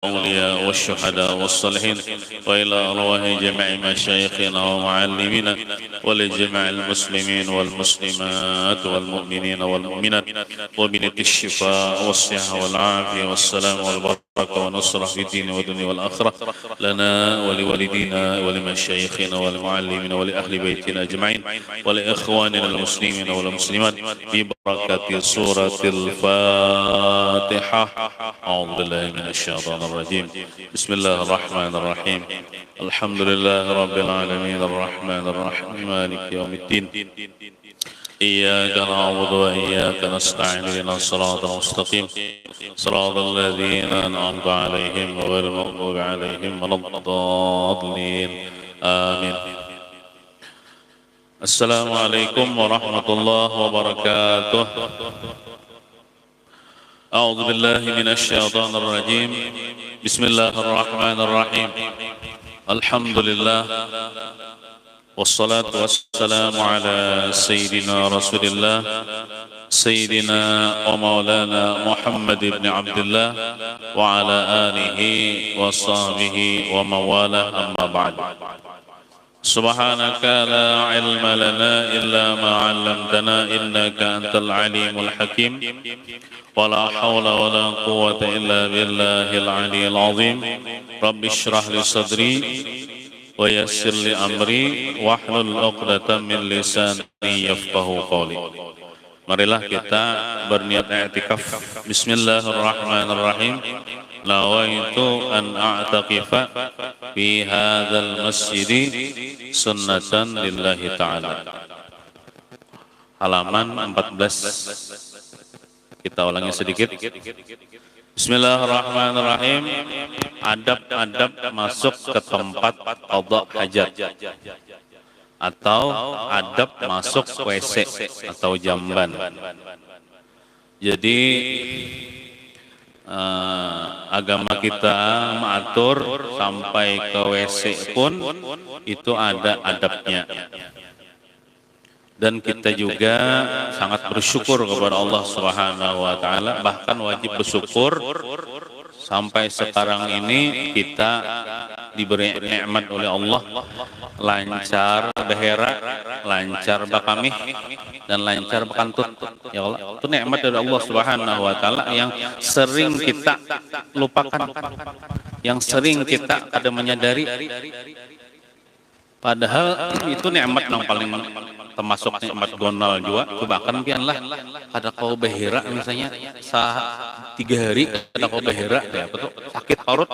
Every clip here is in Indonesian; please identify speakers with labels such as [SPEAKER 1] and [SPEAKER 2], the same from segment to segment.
[SPEAKER 1] الأولياء والشهداء والصالحين وإلى أرواح جميع مشايخنا ومعلمينا ولجميع المسلمين والمسلمات والمؤمنين والمؤمنات وبنية الشفاء والصحة والعافية والسلام والبركة والنصرة في الدين والدنيا والآخرة لنا ولوالدينا ولمشايخنا ولمعلمينا ولأهل بيتنا أجمعين ولإخواننا المسلمين والمسلمات ببركة سورة الفاتحة. أعوذ بالله من الشيطان الرجيم. بسم الله الرحمن الرحيم. الحمد لله رب العالمين الرحمن الرحيم مالك يوم الدين. إياك نعبد وإياك نستعين اهدنا الصراط المستقيم صراط الذين أنعمت عليهم غير المغضوب عليهم ولا الضالين آمين. السلام عليكم ورحمة الله وبركاته. أعوذ بالله من الشيطان الرجيم. بسم الله الرحمن الرحيم. الحمد لله والصلاة والسلام على سيدنا رسول الله سيدنا ومولانا محمد بن عبد الله وعلى آله وصحبه ومن والاه أما بعد. سبحانك لا علم لنا إلا ما علمتنا إنك أنت العليم الحكيم ولا حول ولا قوة إلا بالله العلي العظيم. رب اشرح لي صدري ويسر لي أمري واحلل عقدة من لساني يفقهوا قولي. Marilah kita berniat i'tikaf. Bismillahirrahmanirrahim. Nawaitu an a'taqifa fi hadzal masjid sunnatan lillahi ta'ala. Halaman 14. Kita ulangi sedikit. Bismillahirrahmanirrahim. Adab-adab masuk ke tempat qada hajat atau adab masuk WC atau jamban. Jadi agama kita mengatur sampai ke WC pun itu ada adabnya. Dan kita juga sangat bersyukur kepada Allah Subhanahu wa taala, bahkan wajib bersyukur sampai sekarang ini kita diberi nikmat oleh Allah, lancar behera, lancar bakamih, dan lancar bakantut. Ya Allah, itu nikmat dari Allah Subhanahu wa taala yang sering kita lupakan, yang sering kita kada menyadari. Padahal itu nikmat yang paling termasuk nikmat gonal juga. Bahkan pianlah kada kau behera misalnya 3 hari kada kau behera ya, betul sakit parut.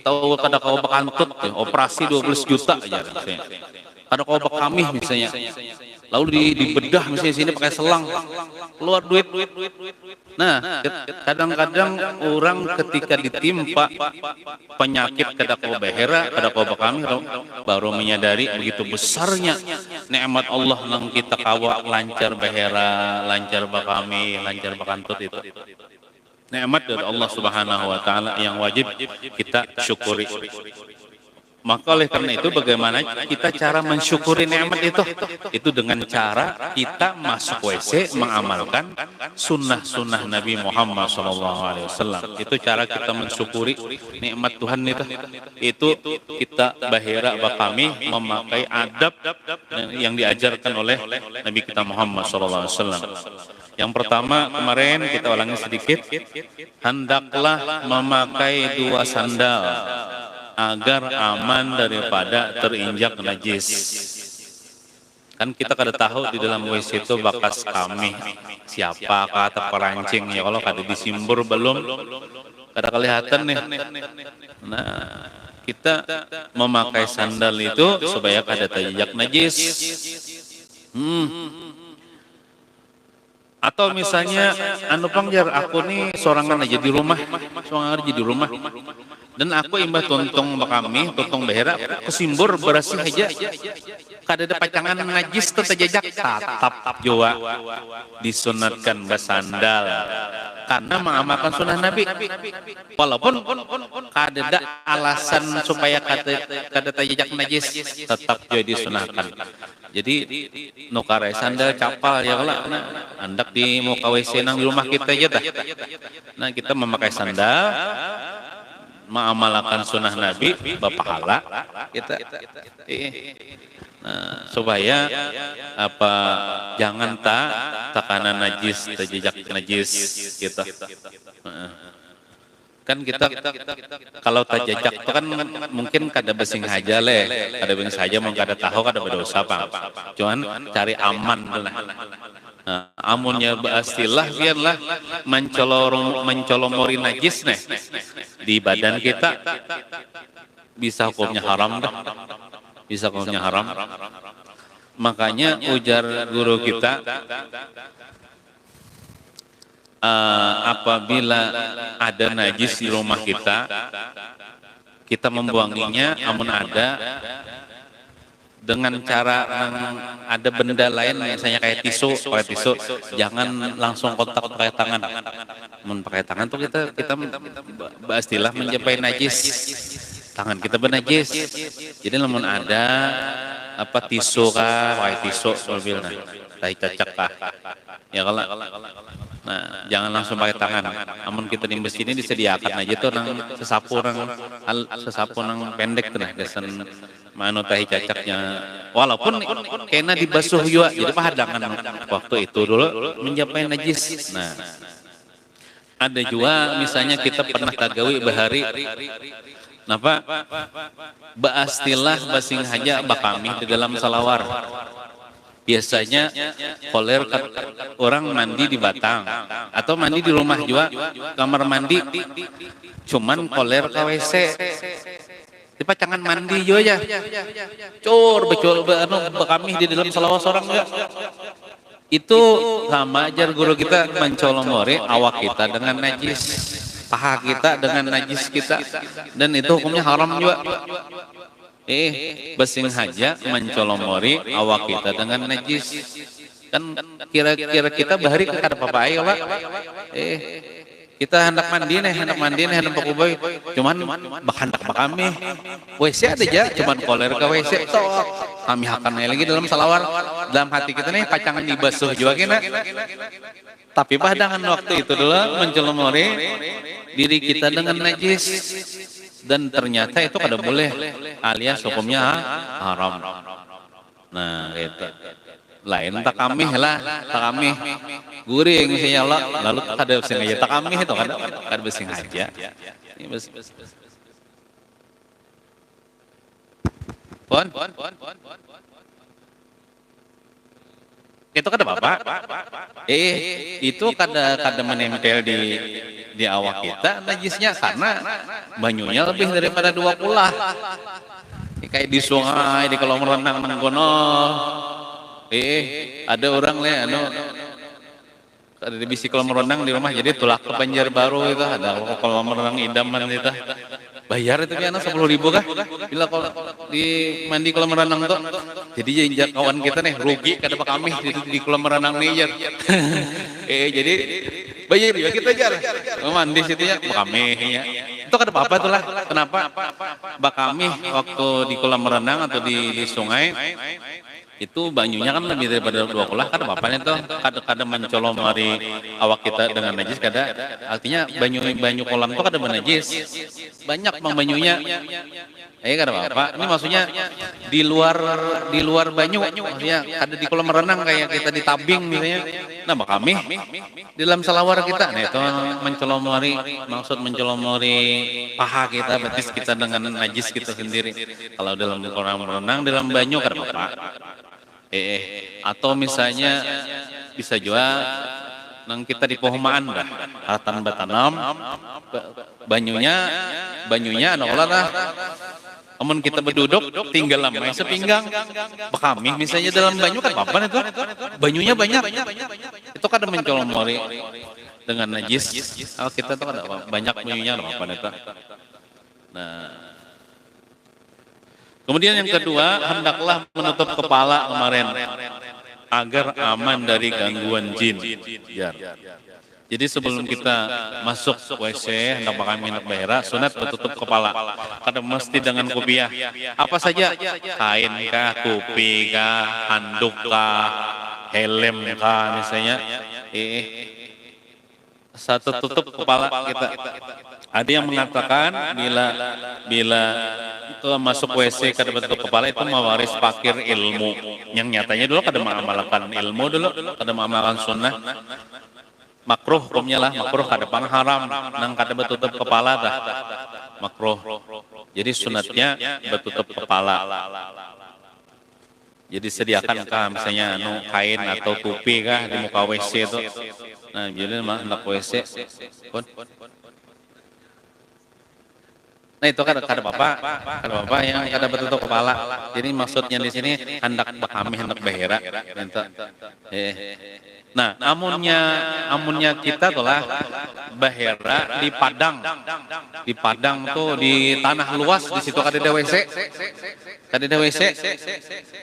[SPEAKER 1] Tahu kada kau bakantut ya, operasi 12 juta aja misalnya. Kada kau bakamih misalnya. Lalu dibedah misalnya sini pakai selang, keluar duit. Nah, kadang-kadang orang ketika ditimpa penyakit kada kau behera, kada kau bakamih, baru menyadari begitu besarnya nikmat Allah yang kita kawa lancar behera, lancar bakamih, lancar bakantut itu. Nikmat dari Allah Subhanahu wa taala yang wajib kita syukuri. Maka oleh karena itu bagaimana kita cara mensyukuri nikmat itu? Itu dengan cara kita masuk WC mengamalkan sunnah-sunnah Nabi Muhammad SAW. Itu cara kita mensyukuri nikmat Tuhan itu. Itu kita bahira bakami memakai adab yang diajarkan oleh Nabi kita Muhammad SAW. Yang pertama kemarin kita ulangi sedikit. Hendaklah memakai 2 sandal agar aman daripada terinjak najis. Kan kita kada tahu di dalam WC itu bakas kami siapa kata perancing ya, kalau kada disimbur belum kada kelihatan nih. Nah, kita memakai sandal itu supaya kada terinjak najis. Atau misalnya anu pangjar aku nih sorangan aja di rumah, Dan aku imbah tuntung bakami, tuntung behera, kesimbur berasih aja. Kada ada pacangan najis tetajajak tatap jua disunatkan basandal karena mengamalkan sunnah Nabi. Walaupun kada ada alasan supaya kada tajajak najis, tetap jadi disunahkan. Jadi nukare sandal capal ya kalau andak di muka WC nang di rumah kita aja dah. Nah kita memakai sandal mengamalkan sunnah Nabi berpahala kita nah, supaya apa jangan takanan najis terjejak najis kita kan kita kalau terjejak itu kan mungkin kada besing haja kada besing saja mau kada tahu kada berdosa Pak cuman cari aman lah. Nah, amunnya berastilah biarlah mencolomori najis nih di badan kita bisa hukumnya haram dah. Bisa hukumnya haram. Makanya ujar guru kita apabila ada najis di rumah kita membuanginya amun ada dengan cara ada benda lain misalnya kayak tisu jangan langsung kontak pakai tangan. Pakai tangan tuh kita istilah menjampai najis. Tangan kita bernajis. Jadi namun ada apa tisu kah, pakai tisu mobilnya. Tai cacak kah. Ya kalau nah, jangan langsung pakai tangan. Namun kita di masjid ini disediakan aja tuh sesapu nang pendek tuh nah desan manu tahi cacaknya. Walaupun kena dibasuh juga, jadi pahadangan waktu itu dulu mencapai najis. Nah, ada juga misalnya kita pernah tagawi bahari, napa? Baastilah basing haja bakami di dalam salawar. Biasanya koler orang mandi di batang atau mandi di rumah juga kamar mandi cuman koler ke WC tipe cangan mandi juga ya cur betul bakami di dalam salawat seorang enggak itu sama ajar guru kita mencolomori awak kita dengan najis paha kita dengan najis kita dan itu hukumnya haram juga. Basing haja mencolomori awak kita dengan najis kan kira-kira kita bahari ke kada apa-apa ayo Pak. Kita hendak mandi nih hendak pakuboy cuman hendak bakami WC ada aja cuman koler ke WC tok kami hakan lagi dalam salawar dalam hati kita nih pacangan dibasuh juga kena tapi padangan waktu itu dulu mencolomori diri kita dengan najis dan ternyata itu kada boleh alias hukumnya haram. Nah itu lain tak kami guring misalnya Allah lalu kada besing aja tak kami itu kada besing aja ini pon itu kada apa itu kada menempel di awak kita najisnya karena banyunya lebih daripada 2 kulah kayak di sungai di kolam renang mengkono ada orang ada di bisi kolam renang di rumah jadi tulak ke Banjarbaru itu ada kolam renang idaman itu bayar itu kan 10.000 kah bila kalau di mandi kolam renang tuh jadi kawan kita nih rugi kada pak kami di kolam renang nih ya jadi bayar ya kita aja mandi situ ya kami ya itu kada apa-apa tuh lah kenapa bakami waktu di kolam renang atau di sungai itu banyunya kan lebih daripada 2 kulah kada apa-apa itu kada mencolomori awak kita dengan najis kada artinya banyu kolam itu kada menajis banyak banyunya kada apa-apa ini maksudnya di luar banyu maksudnya ada di kolam renang kayak kita di tabing misalnya nah kami di dalam salawar kita nah itu maksud mencolomori paha kita betis kita dengan najis kita sendiri kalau dalam kolam renang dalam banyu kada apa-apa atau misalnya bisa juga nang kita di pohomaan dah hartan batanam banyunya anak olah lah amun kita berduduk tinggal lama sepinggang kami misalnya dalam banyu kan apa itu banyunya banyak itu kan mencolomori dengan najis kalau kita tuh ada banyak banyunya apa itu Nah, kemudian yang kedua, hendaklah menutup kepala kemarin agar aman dari gangguan jin. Jar. Jadi sebelum kita masuk WC, hendak kami hendak behera, sunat bertutup kepala. Karena mesti dengan kopiah. Apa saja? Kain kah, topi kah, handuk kah, helm kah misalnya. Satu tutup kepala kita. Ada yang mengatakan bila masuk WC kada bentuk kepala itu mewaris fakir ilmu. Yang nyatanya dulu kada mengamalkan ilmu dulu, kada mengamalkan sunnah. Makruh hukumnya lah, makruh kada pangharam, nang kada bertutup kepala dah. Makruh. Jadi sunatnya bertutup kepala. Jadi sediakan kah misalnya kain atau topi kah di muka WC itu. Nah, jadi hendak WC. Nah itu kada apa yang kada bertutup kepala. Jadi maksudnya di sini hendak kami hendak behera. Nah, amunnya kita telah behera di padang. Di padang tuh di tanah luas di situ kada ada WC. Kada ada WC.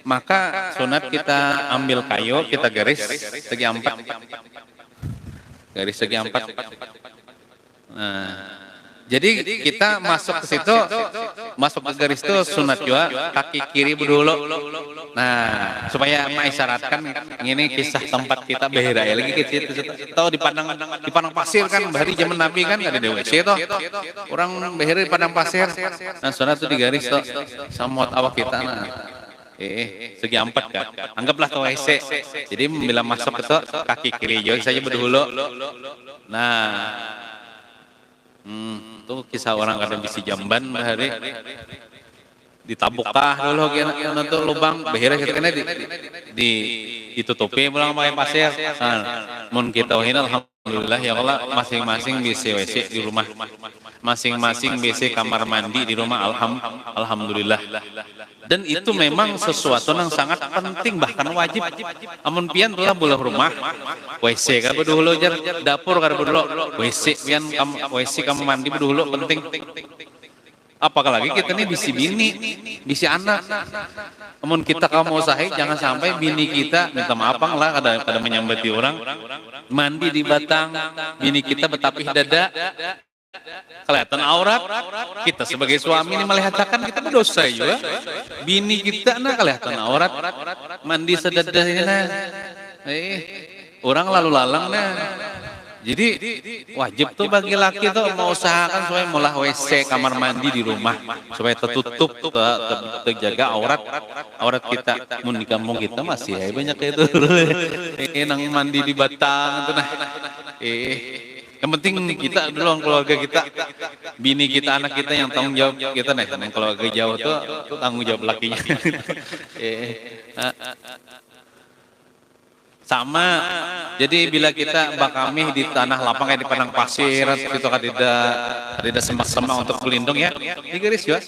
[SPEAKER 1] Maka sunat kita ambil kayu, kita garis segi 4. Garis segi 4. Nah, jadi kita masuk ke situ, masuk ke garis itu sunat juga kaki kiri dulu. Nah, supaya mengisyaratkan ini kisah tempat kita behera ya lagi kita tahu di padang pasir kan hari zaman Nabi kan ada WC toh. Orang behera di padang pasir. Nah, sunat itu digaris toh sama awak kita nah. Segi 4 kan. Anggaplah ke WC. Jadi bila masuk itu kaki kiri juga saja berdahulu. Nah, itu kisah orang kadang bisi jamban bahari ditabukah dulu kena tuh lubang behera kita kena ditutupi pulang pakai pasir. Mun kita alhamdulillah ya Allah masing-masing bisa WC di rumah, masing-masing bisa kamar mandi di rumah alhamdulillah. Dan itu memang sesuatu yang sangat penting bahkan wajib. Amun pian telah bola rumah WC kan dulu jar dapur kan dulu WC pian WC kamar mandi dulu penting. Apalagi kita nih bisi bini, bisi anak. Amun kita kamu usahain jangan sampai bini kita minta maaf lah kada menyambati orang mandi di batang, bini kita betapih dada. Kelihatan aurat, kita sebagai suami ini melihatkan kita berdosa juga. Bini kita nah kelihatan aurat, mandi sedadah ini nah. Orang lalu lalang nah. Jadi wajib tuh bagi laki tuh mau usahakan supaya mulah WC kamar mandi di rumah supaya tertutup, terjaga aurat kita. Mun di kampung kita masih banyak itu. Nang mandi di batang itu nah. Yang penting kita dulu keluarga kita, bini kita, anak kita yang tanggung jawab kita nih. Yang keluarga jauh tuh tanggung jawab lakinya. Sama, jadi bila kita bakami di tanah lapang kayak di padang pasir, itu kan tidak semak-semak untuk pelindung ya, di garis ya.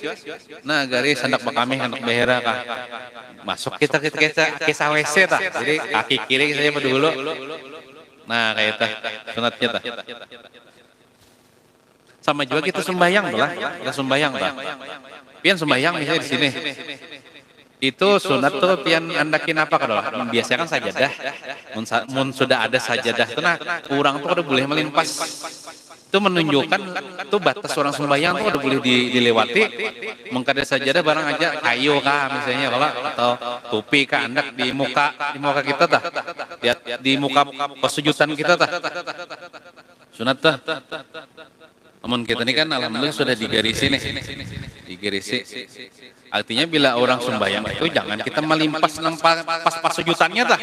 [SPEAKER 1] Nah garis hendak bakami hendak behera kah, masuk kita kisah WC tah, jadi kaki kiri saya dulu. Nah kayak itu sunatnya tah. Sama juga kita sembahyang lah, kita sembahyang tah. Pian sembahyang misalnya di sini. Itu sunat tuh pian andakin apa kalau biasanya kan sajadah. Mun sudah ada sajadah tuh nah kurang tuh udah boleh melimpas. Itu menunjukkan tuh batas orang sembahyang tuh udah boleh dilewati. Mengkada sajadah barang aja kayu kah misalnya kalau atau topi kah andak di muka kita tah. Di muka pesujudan kita tah. Sunat tah. Namun kita ini kan alhamdulillah sudah digarisi nih. Digarisi. Artinya bila orang sembahyang itu jangan kita melimpas pas sujudannya tah.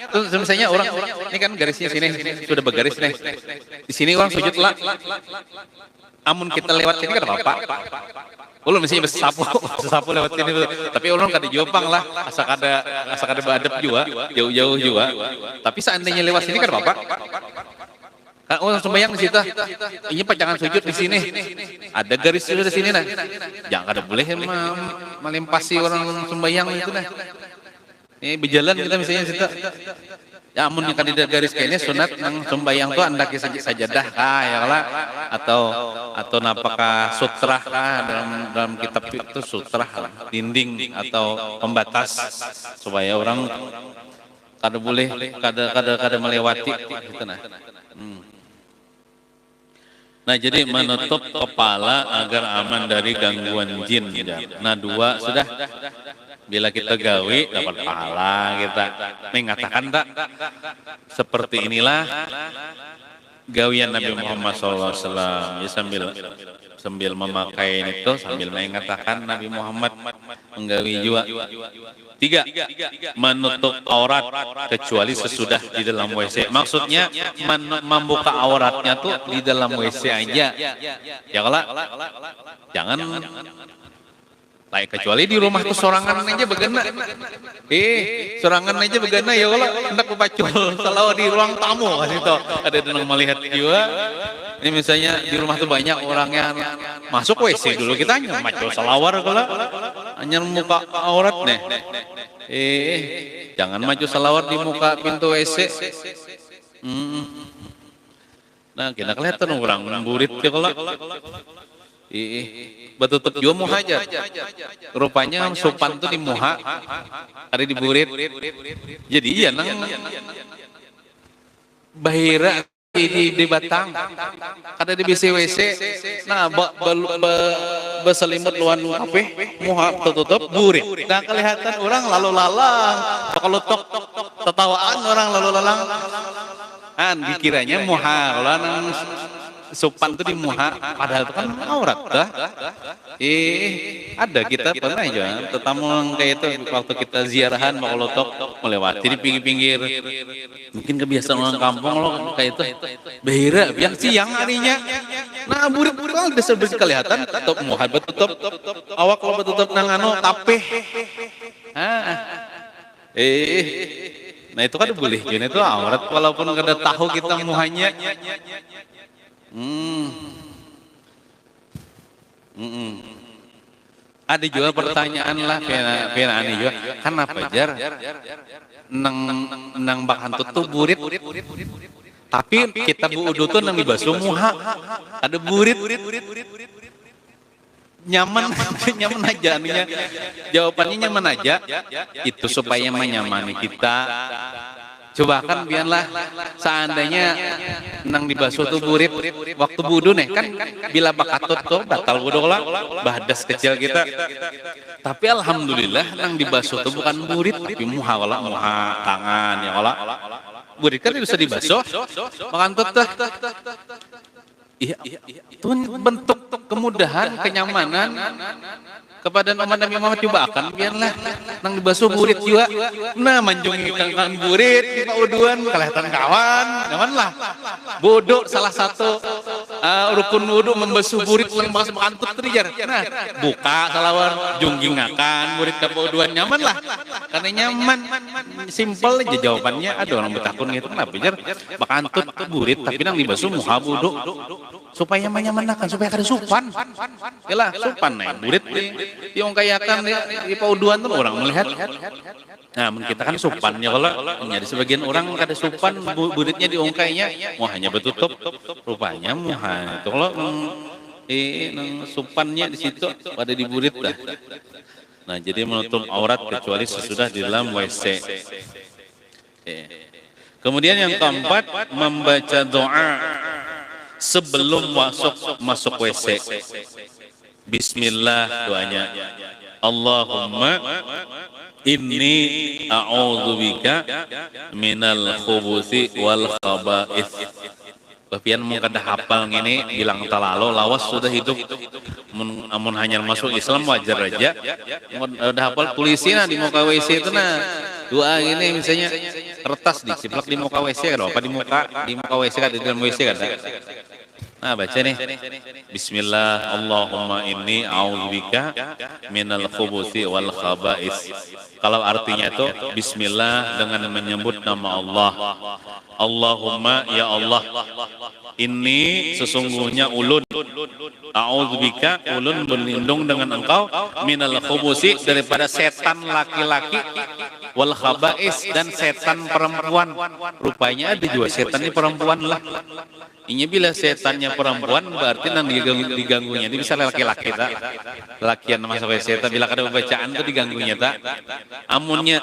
[SPEAKER 1] Terus misalnya orang ini kan garisnya sini sudah bergaris nih. Di sini orang sujud lah. Amun kita lewat sini kan apa-apa. Ulun misalnya bersapu lewat sini. Tapi ulun kada jopang lah, asal kada beradab juga, jauh-jauh juga. Tapi seandainya lewat sini kan apa-apa. Kan orang sembahyang di situ, ini jangan sujud di sini. Ada garis di sini nah. Jangan ada boleh melimpasi orang sembahyang itu nah. Ini berjalan kita misalnya di situ. Ya amun yang kandidat garis kayaknya sunat nang sembayang tuh anda kisah sajadah kah ya lah atau napakah sutra kah dalam kitab itu sutra lah, dinding atau pembatas supaya orang kada boleh kada melewati gitu nah. Nah jadi menutup kepala agar aman dari gangguan jin. Nah dua sudah. Bila kita gawi dapat pahala kita mengatakan tak seperti inilah gawian Nabi Muhammad SAW ya, sambil memakai itu sambil mengatakan Nabi Muhammad menggawi juga. 3. Menutup aurat kecuali sesudah di dalam WC. Maksudnya membuka auratnya tuh di dalam WC aja. Ya kalau jangan kecuali di rumah tuh sorangan aja begana. Sorangan aja begana ya kalau hendak kupacul selalu di ruang tamu kasih tau. Ada yang melihat juga. Ini misalnya di rumah tuh banyak orang yang masuk WC dulu kita hanya macul selawar kalau hanya muka aurat nih. Jangan maju selawar di muka pintu WC. Nah kita kelihatan orang burit ya kalau. Betutup juga muha aja. Rupanya sopan tuh di muha, ada di burit. Jadi iya nang bahira di batang, ada di BCWC. Nah berselimut luan apa? Muha tertutup burit. Nah kelihatan orang lalu lalang. Kalau tok tertawaan orang lalu lalang. Dikiranya muha, kalau nang sopan itu di muha, padahal itu kan aurat dah. Ada kita pernah aja tetamu kayak itu waktu kita ziarahan mau lotok melewati di pinggir-pinggir. Mungkin kebiasaan orang kampung lo kayak itu. Behira yang siang harinya. Nah burit-burit udah sebersih kelihatan tutup muha betutup awak kalau betutup nang tapeh. Nah itu kan boleh gini itu aurat walaupun kada tahu kita muhanya. Ada juga pertanyaan lah kena aneh juga. Kenapa jar nang bakan tutup burit tapi kita buudu tuh nang dibasuh muha ada burit nyaman nyaman aja anunya jawabannya nyaman aja itu supaya menyamani kita. Coba kan biarlah seandainya nang dibasuh tuh burit waktu budu nih kan bila bakatut tuh batal budu lah badas kecil kita. Tapi alhamdulillah nang dibasuh tuh bukan burit tapi muha tangan ya Allah. Burit kan bisa dibasuh bakatut tuh. Iya, itu bentuk kemudahan, kenyamanan kepada Nabi Muhammad coba akan biarlah nang dibasuh burit juga. Nah manjungi kan burit di pauduan kelihatan kawan, nyaman lah. Bodoh salah satu rukun wudu membasuh burit yang bahas makantut terjar. Nah buka salawar junggingakan burit ke pauduan nyaman lah. Karena nyaman, simpel aja jawabannya. Ada orang bertakun gitu kenapa jar makantut burit tapi nang dibasuh muha wudu supaya menyamanakan supaya kada supan. Yalah supan nih burit diongkayakan di pauduan tuh orang melihat. Nah, kita kan supannya kalau jadi sebagian orang kada supan buritnya diongkainya, hanya betutup rupanya muha. Itu kalau supannya di situ pada di burit dah. Nah, jadi menutup aurat kecuali sesudah di dalam WC. Kemudian yang keempat membaca doa sebelum masuk WC. Bismillah doanya. Allahumma inni a'udzubika minal khubuthi wal khaba'ith. Bapian mau kada hafal ngini bilang talalu lawas sudah hidup. Amun hanya masuk Islam wajar aja. Udah hafal tulisin di muka WC itu nah. Doa gini misalnya kertas diciplak di muka WC kada apa di muka WC kada di dalam WC kada. Nah baca nih Bismillah Allahumma inni a'udzubika minal khubuthi wal khaba'is. Kalau artinya itu Bismillah dengan menyebut nama Allah. Allahumma ya Allah ini sesungguhnya ulun a'udzubika ulun berlindung dengan engkau minal khubuthi daripada setan laki-laki wal khaba'is, dan setan perempuan. Rupanya ada juga setannya perempuan lah. Ini bila setannya perempuan berarti nang diganggunya. Ini bisa laki-laki tak? Lakian masuk ke setan bila ada bacaan itu diganggunya tak? Apunnya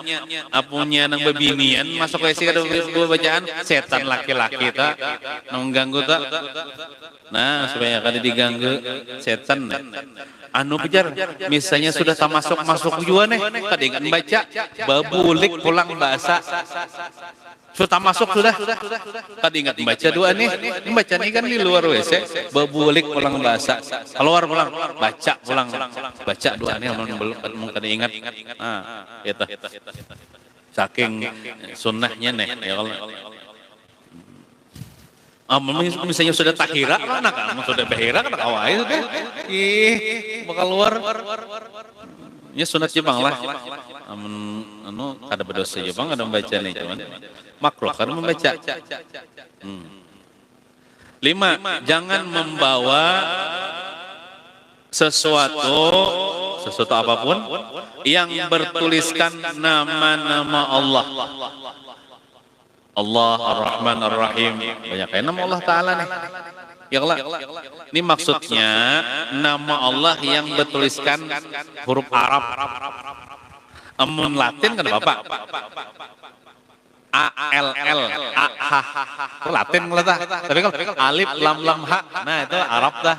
[SPEAKER 1] nang bebinian masuk ke setan ada bacaan setan laki-laki tak? Nang ganggu tak? Nah, supaya kada diganggu setan. Anu pijar, misalnya sudah tak masuk juga nih, kada ingat baca, babulik pulang bahasa. Sudah masuk sudah, kada ingat baca dua nih, baca nih kan di luar WC, babulik pulang bahasa, keluar pulang, baca pulang, baca dua nih, belum kada ingat, itu, saking sunnahnya nih, ya kalau. Misalnya sudah takhira, mana kamu sudah bahira, kan kawai sudah, bakal luar. Ya sunat Jepang lah. Kada berdosa Jepang, ada membaca nih cuman makruh kada membaca. 5, jangan membawa sesuatu apapun yang bertuliskan nama-nama Allah. Allah Ar-Rahman Ar-Rahim, banyak kayak nama Allah Ta'ala nih. Ya Allah, ini maksudnya nama Allah yang bertuliskan huruf Arab. Amun Latin kan Bapak? A-L-L, A-H, itu Latin lah dah. Tapi kalau alif, lam, lam, ha, nah itu Arab dah.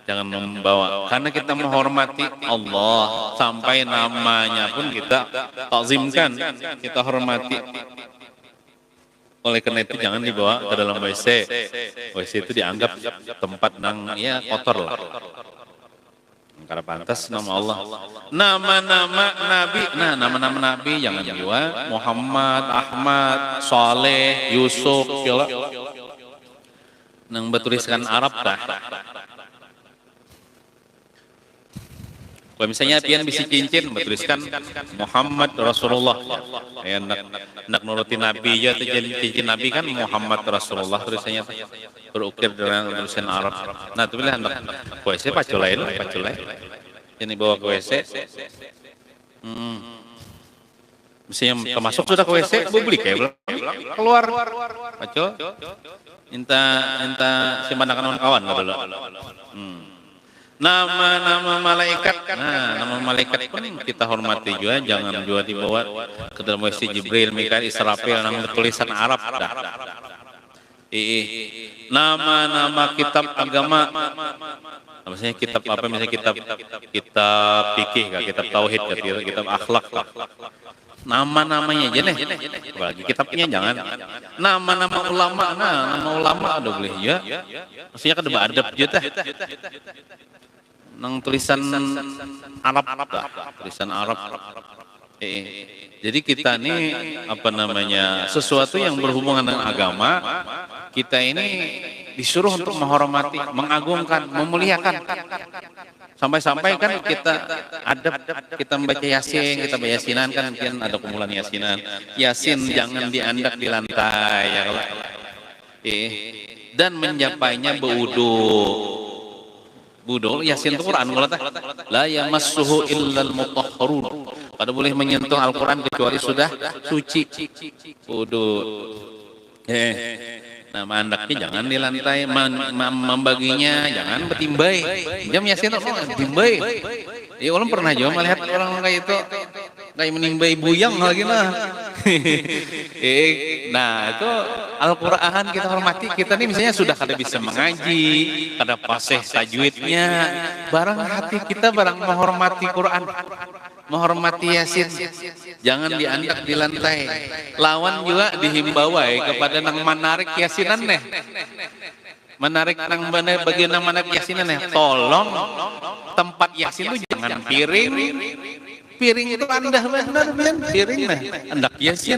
[SPEAKER 1] Jangan membawa, karena kita menghormati Allah, sampai namanya pun kita takzimkan, kita hormati. Oleh karena itu jangan dibawa ke dalam WC. WC itu dianggap tempat nang ya kotor lah. Karena pantas nama Allah. Nama-nama Nabi, nama-nama Nabi jangan dibawa. Muhammad, Ahmad, Saleh, Yusuf, nang bertuliskan Arab dah. Kalau misalnya pian bisi cincin bertuliskan Muhammad Rasulullah, ya nak nuruti Nabi ya, cincin Nabi kan Muhammad Rasulullah tulisannya berukir dengan tulisan Arab. Nah itu bila hendak WC paculai, ini bawa ke WC. Misalnya termasuk sudah ke WC, bublik ya, keluar, pacul, minta simpankan kawan dulu. Nama-nama malaikat, nama malaikat pun kita hormati juga, jangan juga dibawa ke dalam WC Jibril, Mikail, Israfil, nama tulisan Arab dah. Nama-nama kitab agama, misalnya kitab apa, misalnya kitab fikih, kitab tauhid, kitab akhlak, nama-namanya aja nih, apalagi kitabnya jangan. Nama-nama ulama, nama ulama ada boleh ya, maksudnya kan ada adab juga. Nang tulisan Arab, tulisan Arab. Jadi kita ini apa namanya, sesuatu yang berhubungan dengan agama, kita ini disuruh untuk menghormati, mengagungkan, memuliakan. Sampai-sampai kan kita adab, kita membaca Yasin, kita baca Yasinan kan ada kumpulan Yasinan. Yasin jangan diandak di lantai ya. Dan menyampainya berwudu. Budo, Yasin itu Quran kalau tak, la yamassuhu illal mutahharun. Pada boleh menyentuh Al-Quran kecuali sudah suci. Wudu. Nah, mandaknya jangan di lantai, membaginya jangan bertimbai. Jam Yasin itu timbai. Ya orang pernah juga melihat orang kayak itu, kayak menimbai buyang lagi lah. Nah itu Al-Quran kita hormati, kita nih misalnya sudah kada bisa mengaji, kada fasih tajwidnya, barang hati kita barang menghormati Quran, menghormati Yasin, jangan diandak di lantai. Lawan juga dihimbawai kepada nang menarik Yasinan nih, menarik nang bagian nang menarik Yasinan nih, tolong tempat Yasin itu jangan piring itu andah benar piring nah hendak Yasin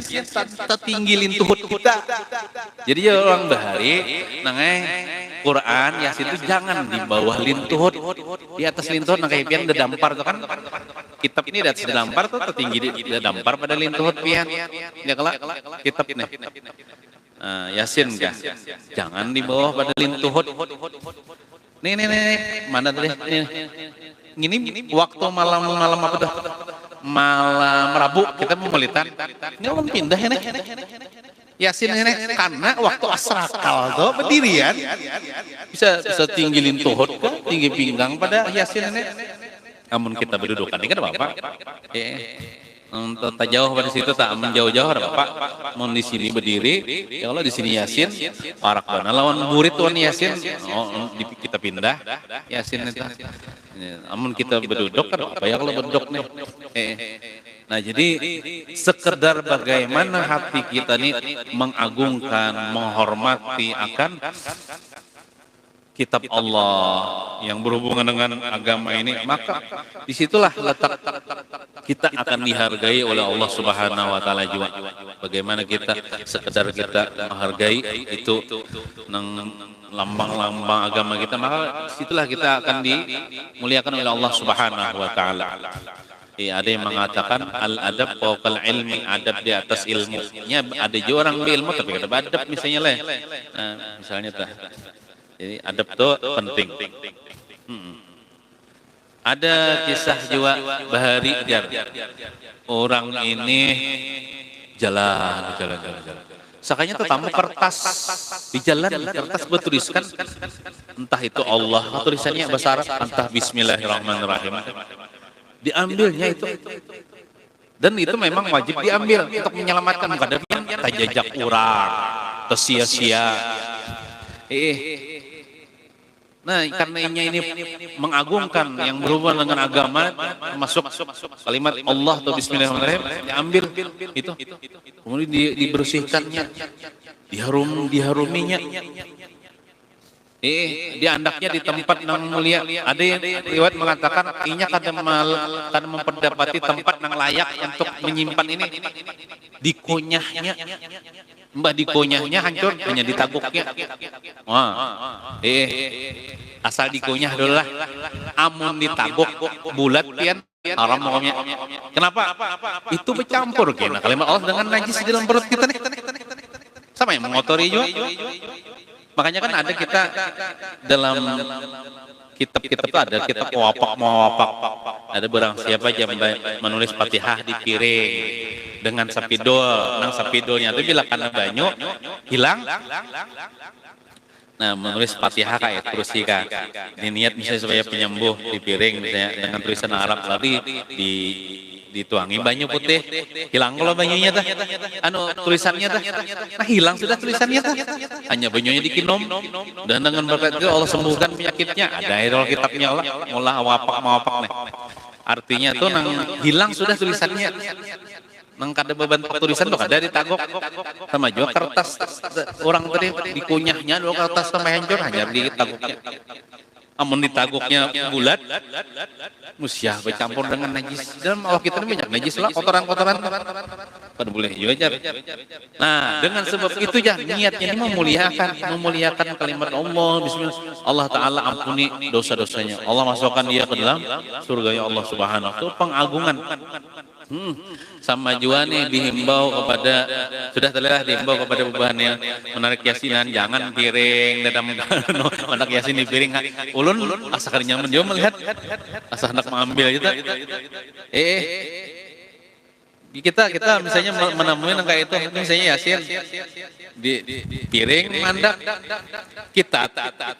[SPEAKER 1] tertinggilin tuhut kita. Jadi ya orang bahari nangai Quran Yasin itu jangan di bawah lintuhut, di atas lintuhut nangai pian dedampar tuh kan, kitab ini di atas dedampar tuh tertinggi di dedampar pada lintuhut pian ya kelak kitab nih. Yasin kan jangan di bawah pada lintuhut. Nih mana tadi ini waktu malam apa dah malam Rabu kita mau melitan. Ini ulun pindah ini. Yasin ini karena waktu asrakal tuh berdirian bisa tinggilin tuhut ke tinggi pinggang pada Yasin ini. Namun kita berdudukan ini kan Bapak. Tak jauh pada situ tak menjauh-jauh Bapak. Mau di sini berdiri, ya Allah di sini Yasin, parak bana lawan murid tuan Yasin. Oh, kita pindah Yasin itu. Namun kita berduduk kan apa ya kalau berduduk nih. Nah jadi sekedar bagaimana hati kita nih mengagungkan, menghormati akan kitab Allah yang berhubungan dengan agama ini, maka disitulah letak kita akan dihargai oleh Allah Subhanahu Wa Taala juga. Bagaimana kita sekedar kita menghargai itu lambang-lambang agama kita, maka disitulah kita akan dimuliakan oleh Allah Subhanahu Wa Taala. Ada yang mengatakan al-adab fawqal ilmi, adab di atas ilmunya. Ada juga orang berilmu tapi ada adab misalnya lah. Nah, misalnya tuh. Jadi adab itu penting. Ada kisah juga Bahari Jar. Orang ini jalan. Sakanya tetamu kertas di jalan, kertas bertuliskan entah itu Allah, tulisannya bahasa Arab, entah Bismillahirrahmanirrahim. Diambilnya itu. Dan itu memang wajib diambil untuk menyelamatkan menghadapi tajajak orang, tersia-sia. Nah, karenanya ini mengagungkan yang berhubungan dengan agama, masuk kalimat Allah atau Bismillahirrahmanirrahim, diambil itu, kemudian dibersihkannya, diharuminya. Diandaknya di tempat yang mulia. Ada yang riwayat mengatakan inya kada memperdapati tempat yang layak untuk menyimpan ini. Dikunyahnya, mbak dikunyahnya hancur, hanya ditaguknya. Wah, asal dikunyah dulu lah. Amun ditaguk bulat pian haram hukumnya. Kenapa? Itu bercampur kena kalimat Allah dengan najis di dalam perut kita nih. Sama yang mengotori juga. Makanya kan ada kita dalam kitab-kitab itu ada kitab muwapak. Ada barang siapa yang menulis Fatihah di piring dengan sapidol, nang sapidolnya itu bila karena banyu hilang. Nah, menulis Fatihah kayak terus sih Kak. Ini niat misalnya supaya penyembuh di piring misalnya dengan tulisan Arab tadi dituangi banyu putih, hilang kalau banyunya tah, tulisannya tah, nah hilang sudah tulisannya tah, hanya banyunya dikinom, dan dengan berkat itu Allah sembuhkan penyakitnya. Ada air kitabnya Allah, mullah wapak nih. Artinya tuh nang hilang sudah tulisannya, nang kada beban tulisan tuh kada ditagok, sama juga kertas orang tadi dikunyahnya dulu kertas sampai hancur hanya ditagoknya. Amun ditaguknya bulat, musyah bercampur dengan najis. Dalam Allah kita ini banyak najis lah, kotoran-kotoran. Pada boleh juga jar. Nah, dengan sebab itu ya niatnya ini memuliakan kalimat Allah. Bismillah. Allah Taala ampuni dosa-dosanya. Allah masukkan dia ke dalam surganya Allah Subhanahu. Itu pengagungan. Sama juga nih dihimbau kepada, sudah telah dihimbau kepada beban yang menarik yasinan, jangan piring dadam anak yasin di piring. Ulun asa kada nyaman juga melihat asa hendak mengambil kita. Kita misalnya menemui yang kayak itu, misalnya yasin di piring mandak, kita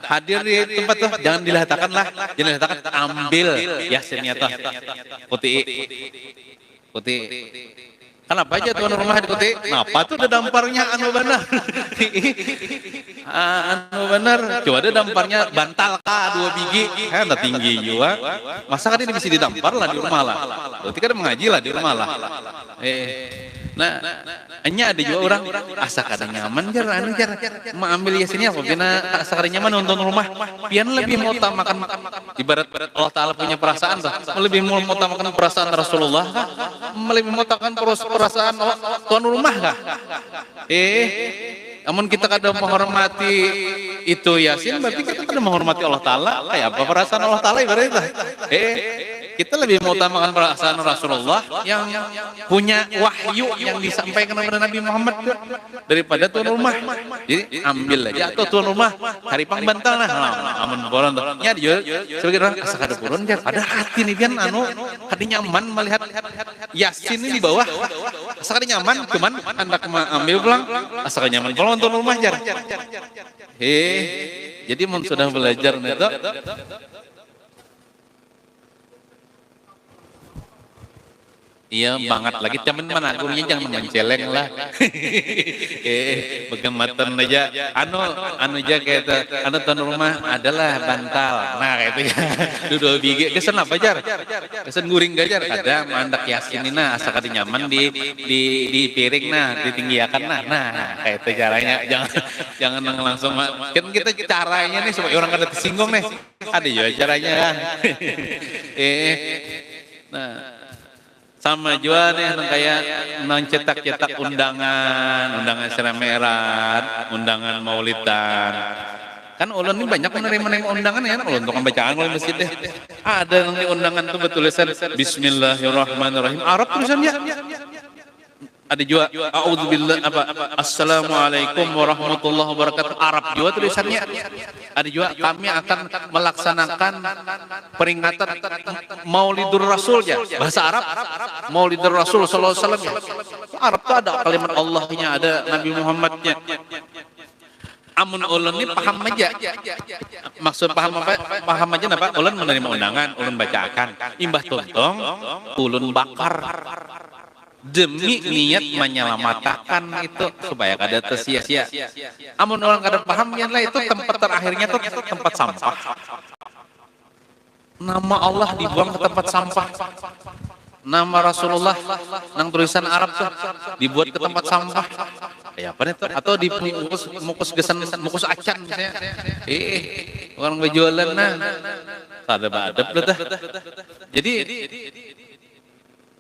[SPEAKER 1] hadir di tempat tuh jangan dilahatakan lah, jangan dilahatakan, ambil yasinnya tuh putih. Kenapa aja tuan rumah di putih? Kenapa tuh ada damparnya benar? Benar. Coba ada damparnya bantal kah 2 biji, kan tinggi juga. Masa kan ini bisa didampar lah di rumah lah. Berarti kan mengaji lah di rumah lah. Nah, hanya ada juga orang asa kada nyaman jar mengambil yasinnya apa bina asa kada nyaman nonton rumah pian lebih mau utamakan ibarat Allah Taala punya perasaan tuh lebih mau utamakan perasaan Rasulullah kah lebih mau utamakan perasaan tuan rumah kah namun kita kada menghormati itu yasin berarti kita kada menghormati Allah Taala kayak apa perasaan Allah Taala ibaratnya Kita lebih mengutamakan perasaan Rasulullah yang punya wahyu yang disampaikan kepada Nabi Muhammad daripada tuan rumah. Jadi ambil aja atau tuan rumah haripang bantal nah amun boron tuh. Nya dia sebagai orang asa kada purun jar. Ada hati nih kan hati nyaman melihat Yasin ini di bawah. Asa kada nyaman cuman hendak ambil pulang asa kada nyaman pulang tuan rumah jar. Jadi mun sudah belajar itu iya banget lagi teman mana gurunya jangan menceleng lah. Begematan aja anu aja kayak tuan rumah adalah bantal. Nah kayak itu ya. Dua biji kesen apa jar? Kesen guring gajar kada mandak Yasin ini nah asa kada nyaman di piring nah ditinggiakan nah kayak itu caranya jangan langsung kan kita caranya nih supaya orang kada tersinggung nih. Ada juga caranya kan. Nah sama juga nih kayak mencetak undangan seremiran, undangan maulidan. Kan ulun ini banyak menerima undangan ya, ulun untuk bacaan oleh masjid deh. Ada nanti undangan tuh bertulisan Bismillahirrahmanirrahim. Arab tulisannya. Ada juga A'udzubillah Assalamualaikum warahmatullahi wabarakatuh. Arab juga tulisannya. Ada juga kami akan melaksanakan peringatan Maulidur Rasul ya. Bahasa Arab Maulidur Rasul sallallahu alaihi wasallam ya. Arab tuh ada kalimat Allahnya, ada Nabi Muhammadnya. Amun ulun ini paham aja. Maksud paham aja apa? Ulun menerima undangan, ulun bacakan. Imbah tontong, ulun bakar. Demi niat menyelamatkan itu supaya kada tersia-sia. Amun orang kada paham ya lah itu tempat terakhirnya tuh tempat sampah. Nama Allah dibuang ke tempat sampah. Nama Rasulullah nang tulisan Arab tuh dibuat ke tempat sampah. Ya apa itu? Atau di mukus gesan mukus acan misalnya. Orang berjualan nah. Kada badep dah. Jadi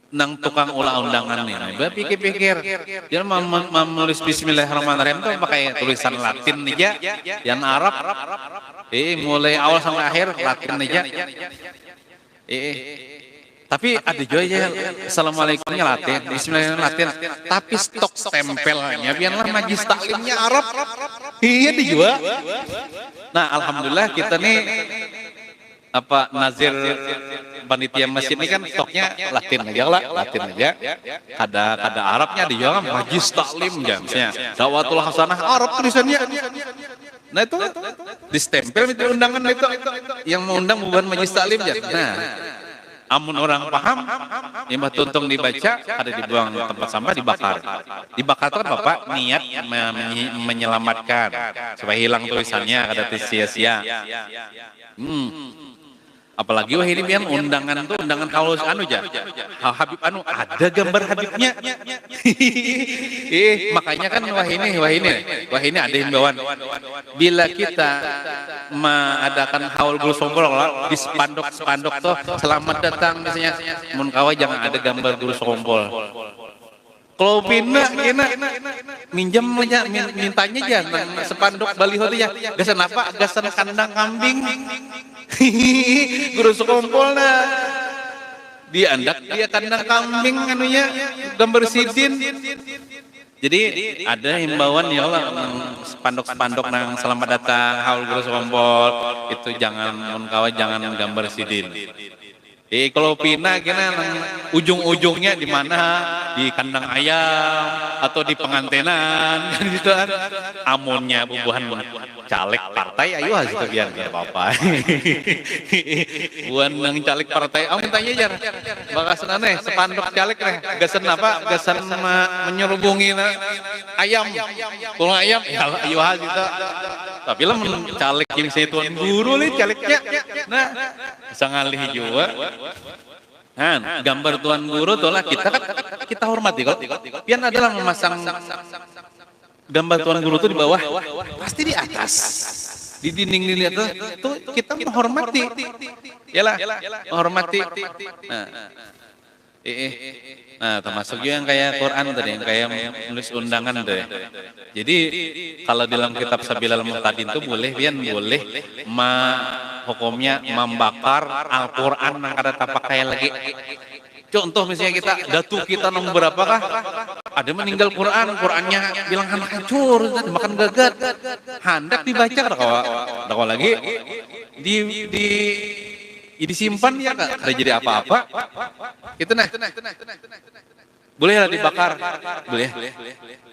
[SPEAKER 1] nang tukang ulah undangan nih, pikir-pikir, dia menulis Bismillahirrahmanirrahim tuh pakai tulisan Latin aja, yang Arab, mulai awal sampai akhir Latin aja, tapi ada juga ya Assalamualaikumnya Latin, Bismillahirrahmanirrahim Latin, tapi stok stempelnya biarlah majlis taklimnya Arab, iya dijual. Nah alhamdulillah kita nih nazir panitia masjid ini kan stoknya Latin aja kada Arabnya di juga majlis taklim ya misalnya dakwatul hasanah Arab tulisannya. Nah itu distempel itu undangan itu yang mengundang bukan majlis taklim ya. Nah amun orang paham yang tuntung dibaca ada dibuang di tempat sampah dibakar itu kan Bapak niat menyelamatkan supaya hilang tulisannya kada sia-sia. Apalagi wah ini biar undangan tuh undangan halus Habib ada gambar Habibnya. Makanya kan wah ini ada himbauan bila kita mengadakan haul guru sombol di spanduk tuh selamat datang misalnya mun kawa jangan ada gambar guru sombol. Kalau pindah minjem mintanya jangan sepanduk baliho tuh ya. Gasan apa? Gasan kandang kambing. Guru sekompol nah. Dia kandang kambing anunya gambar sidin. Jadi ada himbauan ya Allah spanduk-spanduk nang selamat datang haul guru sekompol itu jangan gambar sidin. Kalau pina kena ujung-ujungnya di mana di kandang ayam atau di pengantenan gitu kan. Amunnya bubuhan caleg partai ayo hasil biar tidak apa-apa. Buan nang caleg partai tanya jar. Bakasan aneh sepanduk caleg gasan apa? Gasan menyerubungi ayam. Kalau ayam ya ayo hasil gitu. Tapi lah caleg yang saya tuan guru nih calegnya. Nah, sangalih juga. Nah, gambar tuan guru itulah kita hormati kok. Pian adalah memasang gambar tuan guru itu di bawah, pasti di atas. Di dinding dilihat tuh kita menghormati. Yalah, menghormati. Nah, Nah, termasuk juga yang kayak Quran tadi, yang kayak menulis undangan tadi. Jadi kalau dalam kitab Sabilal Muhtadin itu boleh hukumnya membakar Al-Quran yang ada tapak kayak lagi. Contoh misalnya datuk kita nomor berapakah? Ada meninggal Qurannya bilang hancur, makan gagat. Hendak dibaca kalau lagi disimpan ya Kak, ada jadi apa-apa. Itu bolehlah dibakar. Boleh.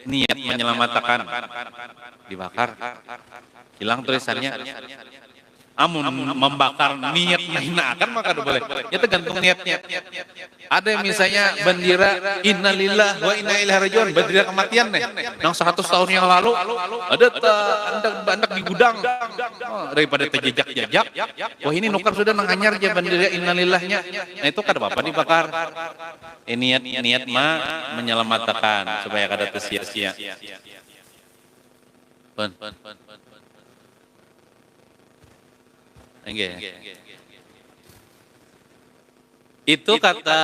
[SPEAKER 1] Niat menyelamatkan dibakar. Hilang tulisannya. Amun membakar niat menghinakan maka boleh. Ya tergantung niatnya. Ada misalnya bendera innalillah wa inna ilaihi rajiun, bendera kematian nih. Yang 100 tahun yang lalu ada andak di gudang. Daripada terjejak-jejak, wah ini nukar sudah nanganyar aja bendera innalillahnya. Nah itu kada apa-apa dibakar. Niat menyelamatkan supaya kada sia-sia. Itu kata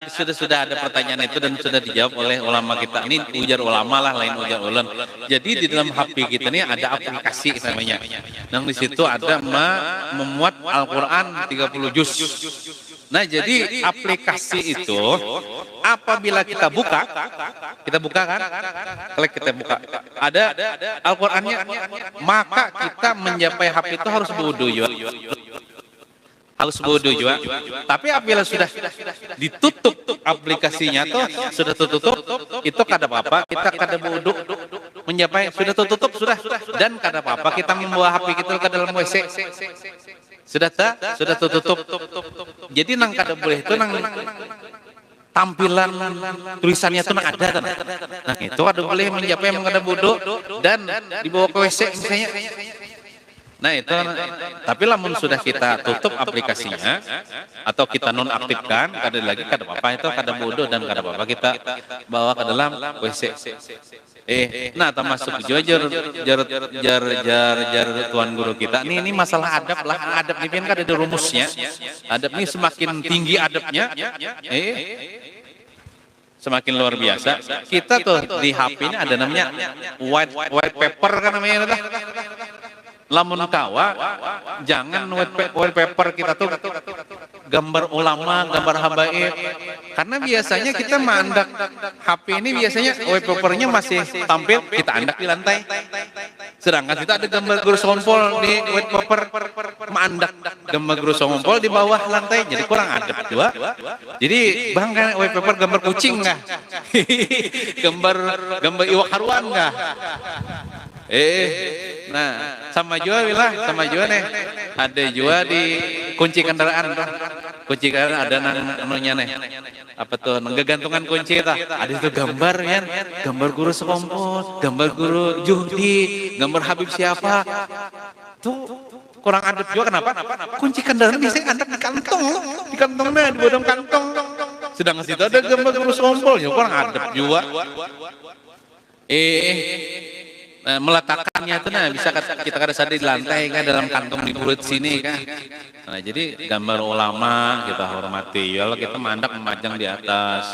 [SPEAKER 1] sudah ada pertanyaan itu dan sudah dijawab oleh ulama kita. Ini ujar ulama lah, lain ujar ulen. Jadi di dalam HP kita ini ada aplikasi namanya. Nah di situ ada memuat Al-Quran 30 juz. Nah jadi aplikasi itu apabila kita buka kan, klik kita buka, ada Al-Qurannya, maka kita mencapai HP itu harus berwudu juga. Tapi apabila sudah ditutup aplikasinya tuh sudah tertutup, itu kada apa-apa, kita kada berwudu mencapai sudah tertutup dan kada apa-apa kita membawa HP kita ke dalam WC. Sudah tertutup. Jadi nang kada boleh itu nang tampilan tulisannya itu nang ada kan. Nah itu ada boleh mencapai mengada wudu dan dibawa ke WC misalnya. Nah itu, tapi lamun sudah kita tutup aplikasinya atau kita nonaktifkan, kada lagi kada apa-apa itu kada wudu dan kada apa-apa kita bawa ke dalam WC. Nah termasuk juga jar tuan guru kita. Ini masalah adab lah, adab ini kan ada rumusnya. Adab ini semakin tinggi adabnya, semakin luar biasa. Kita tuh di HP ini ada namanya white paper kan namanya. Lamun kawa, jangan white paper kita tuh gambar ulama, gambar habaib. Karena biasanya kita mandak HP ini biasanya white papernya masih tampil, kita andak di lantai. Sedangkan kita ada gambar guru sompol di white paper, mandak gambar guru sompol di bawah lantai, jadi kurang adab juga. Jadi bang kan white paper gambar kucing nggak? gambar iwak haruan nggak? Nah, sama juga nih. Ada juga di kunci kendaraan. Kunci kendaraan ada namanya nih. Apa tuh? Ngegantungan kunci itu. Ada itu gambar ya, gambar guru sekompol, gambar guru Juhdi, gambar Habib siapa. Tuh kurang adab juga kenapa? Kunci kendaraan biasanya ada di kantongnya, di bodong kantong. Sedangkan situ ada gambar guru sekompol, ya kurang adab juga. Meletakkannya itu bisa kita kada sadar di lantai kan, dalam kantong di perut sini kan. Nah jadi gambar ulama kita hormati, ya kita mandak memajang di atas,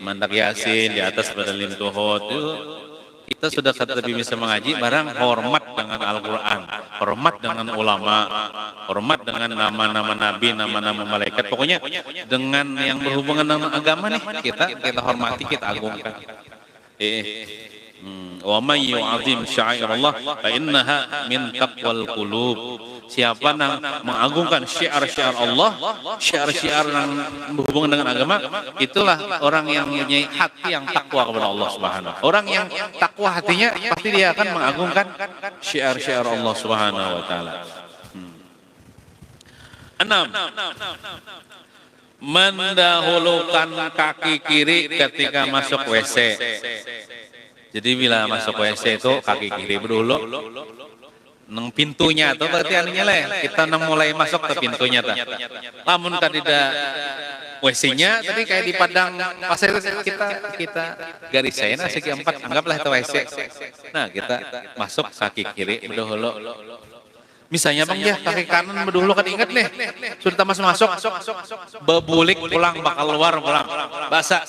[SPEAKER 1] mandak yasin di atas pada lintuhut itu. Kita sudah lebih bisa mengaji barang hormat dengan Al-Quran, hormat dengan ulama, hormat dengan nama-nama nabi, nama-nama malaikat, pokoknya dengan yang berhubungan dengan agama nih kita hormati, kita agungkan. Wa may yu'azzim sya'airallah fa innaha min taqwal qulub. Siapa yang mengagungkan syiar-syiar Allah, syiar-syiar yang berhubungan dengan agama, itulah orang yang mempunyai hati yang takwa kepada Allah Subhanahu. Orang yang takwa hatinya pasti dia akan mengagungkan syiar-syiar Allah Subhanahu wa taala. 6. Mendahulukan kaki kiri ketika masuk WC. Jadi bila masuk WC itu kaki kiri dulu, nang pintunya atau berarti aninya lah, kita nang mulai masuk ke pintunya ta. Lamun tidak WC-nya tadi kayak di padang pasir kita garis saya segi 4 anggaplah itu WC. Nah kita masuk kaki kiri dulu. Misalnya bang ya kaki kanan dulu kan ingat nih sudah masuk bebulik pulang bakal keluar pulang basah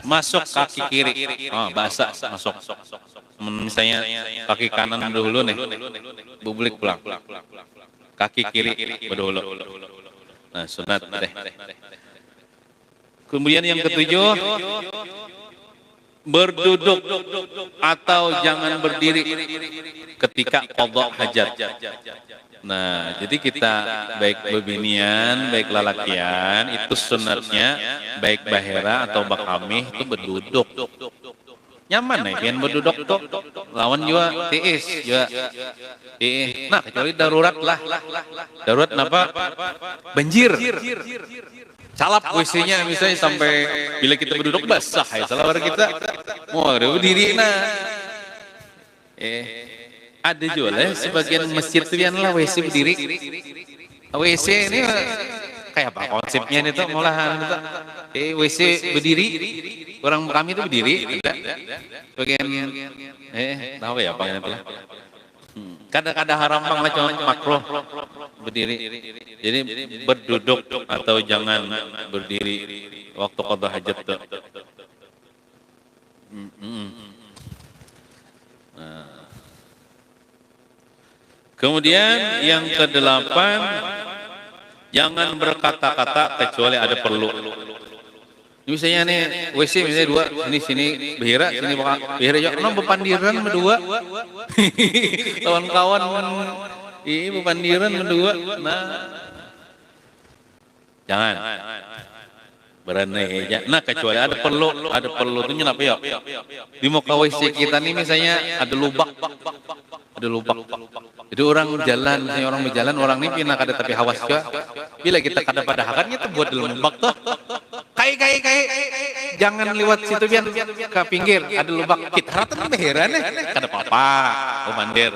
[SPEAKER 1] masuk kaki kiri basah masuk misalnya kaki kanan dulu nih bebulik pulang kaki kiri berdulu nah sunat deh. Kemudian yang ketujuh berduduk atau jangan berdiri ketika qadha hajat. Nah, jadi kita baik bebinian, baik lalakian itu sunatnya baik bahera atau bakamih itu berduduk. Nyaman nih, pian berduduk tuh. Lawan juga tiis juga. Nah, kecuali darurat lah. Darurat kenapa? Banjir. Salap WC-nya misalnya sampai bila kita berduduk basah ya salah kita mau berdiri ada juga sebagian masjid itu yang lah WC berdiri WC ini kayak apa konsepnya ini tuh mulahan itu WC berdiri orang kami itu berdiri bagian tahu ya apa itu kadang-kadang haram bang lah cuma makruh berdiri jadi berduduk atau jangan berdiri waktu qadha hajat tuh. Nah. Kemudian yang kedelapan jangan berkata-kata kecuali ada perlu. Misalnya nih WC misalnya dua sini behira sini behira ya bepandiran berdua kawan-kawan bepandiran berdua nah jangan berani ya. Nah kecuali ada perlu itu kenapa ya di muka WC kita nih misalnya ada lubak jadi orang jalan misalnya orang berjalan orang ini pindah kada tapi hawas juga bila kita kada pada hakan itu buat dalam lubak tuh kai jangan lewat situ biar ke pinggir ada lubak kita rata heran kada apa-apa komandir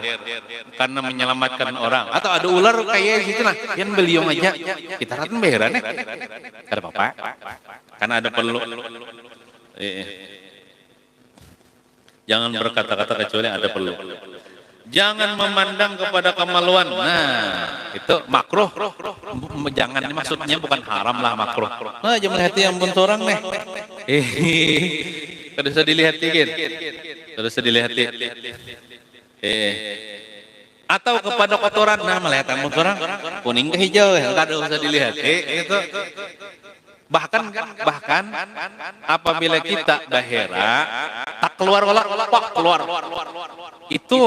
[SPEAKER 1] karena menyelamatkan orang atau ada ular kayak gitu nah yang beliung aja kita rata heran kada apa-apa karena ada perlu jangan berkata-kata kecuali ada perlu. Jangan memandang kepada kemaluan. Nah, itu makruh. Jangan maksudnya bukan haram lah makruh. Nah, jangan melihat yang pun orang nih. Kada usah dilihat dikit. Kada usah dilihat. Atau kepada kotoran. Nah, melihat yang pun orang kuning ke hijau, kada usah dilihat. Itu bahkan apabila kita bahera tak keluar itu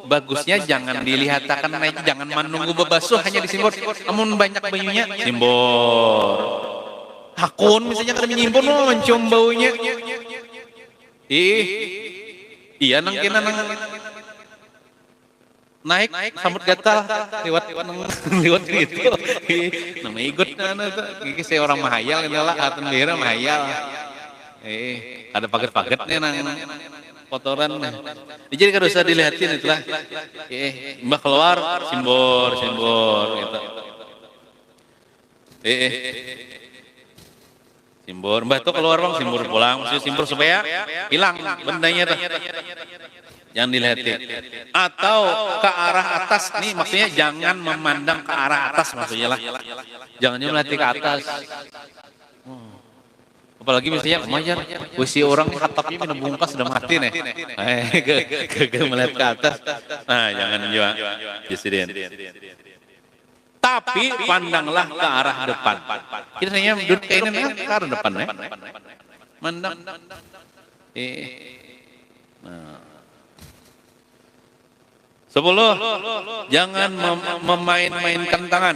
[SPEAKER 1] bagusnya jangan dilihat karena itu jangan menunggu bebasuh hanya disimbor namun banyak baunya simbor hakun misalnya kada menyimbor mencium baunya iya nang kena nang naik samut gatal lewat gitu nama ikut iki saya orang mahayal inilah atan daerah mahayal ada paget-pagetnya nang kotoran jadi kada usah dilihatin itulah mbah keluar simbor gitu simbor mbah tuh keluar bang simbor pulang mesti simbor supaya hilang bendanya tuh jangan dilihatin atau ke arah atas nih maksudnya jangan memandang ke arah atas maksudnya lah jangan melihat ke atas apalagi misalnya kemajar WC orang atapnya minum bungkas sudah mati nih melihat ke atas nah jangan juga presiden tapi pandanglah ke arah depan kita hanya duduk kayak ini ke arah depan ya mandang nah 10. Jangan memain-mainkan tangan.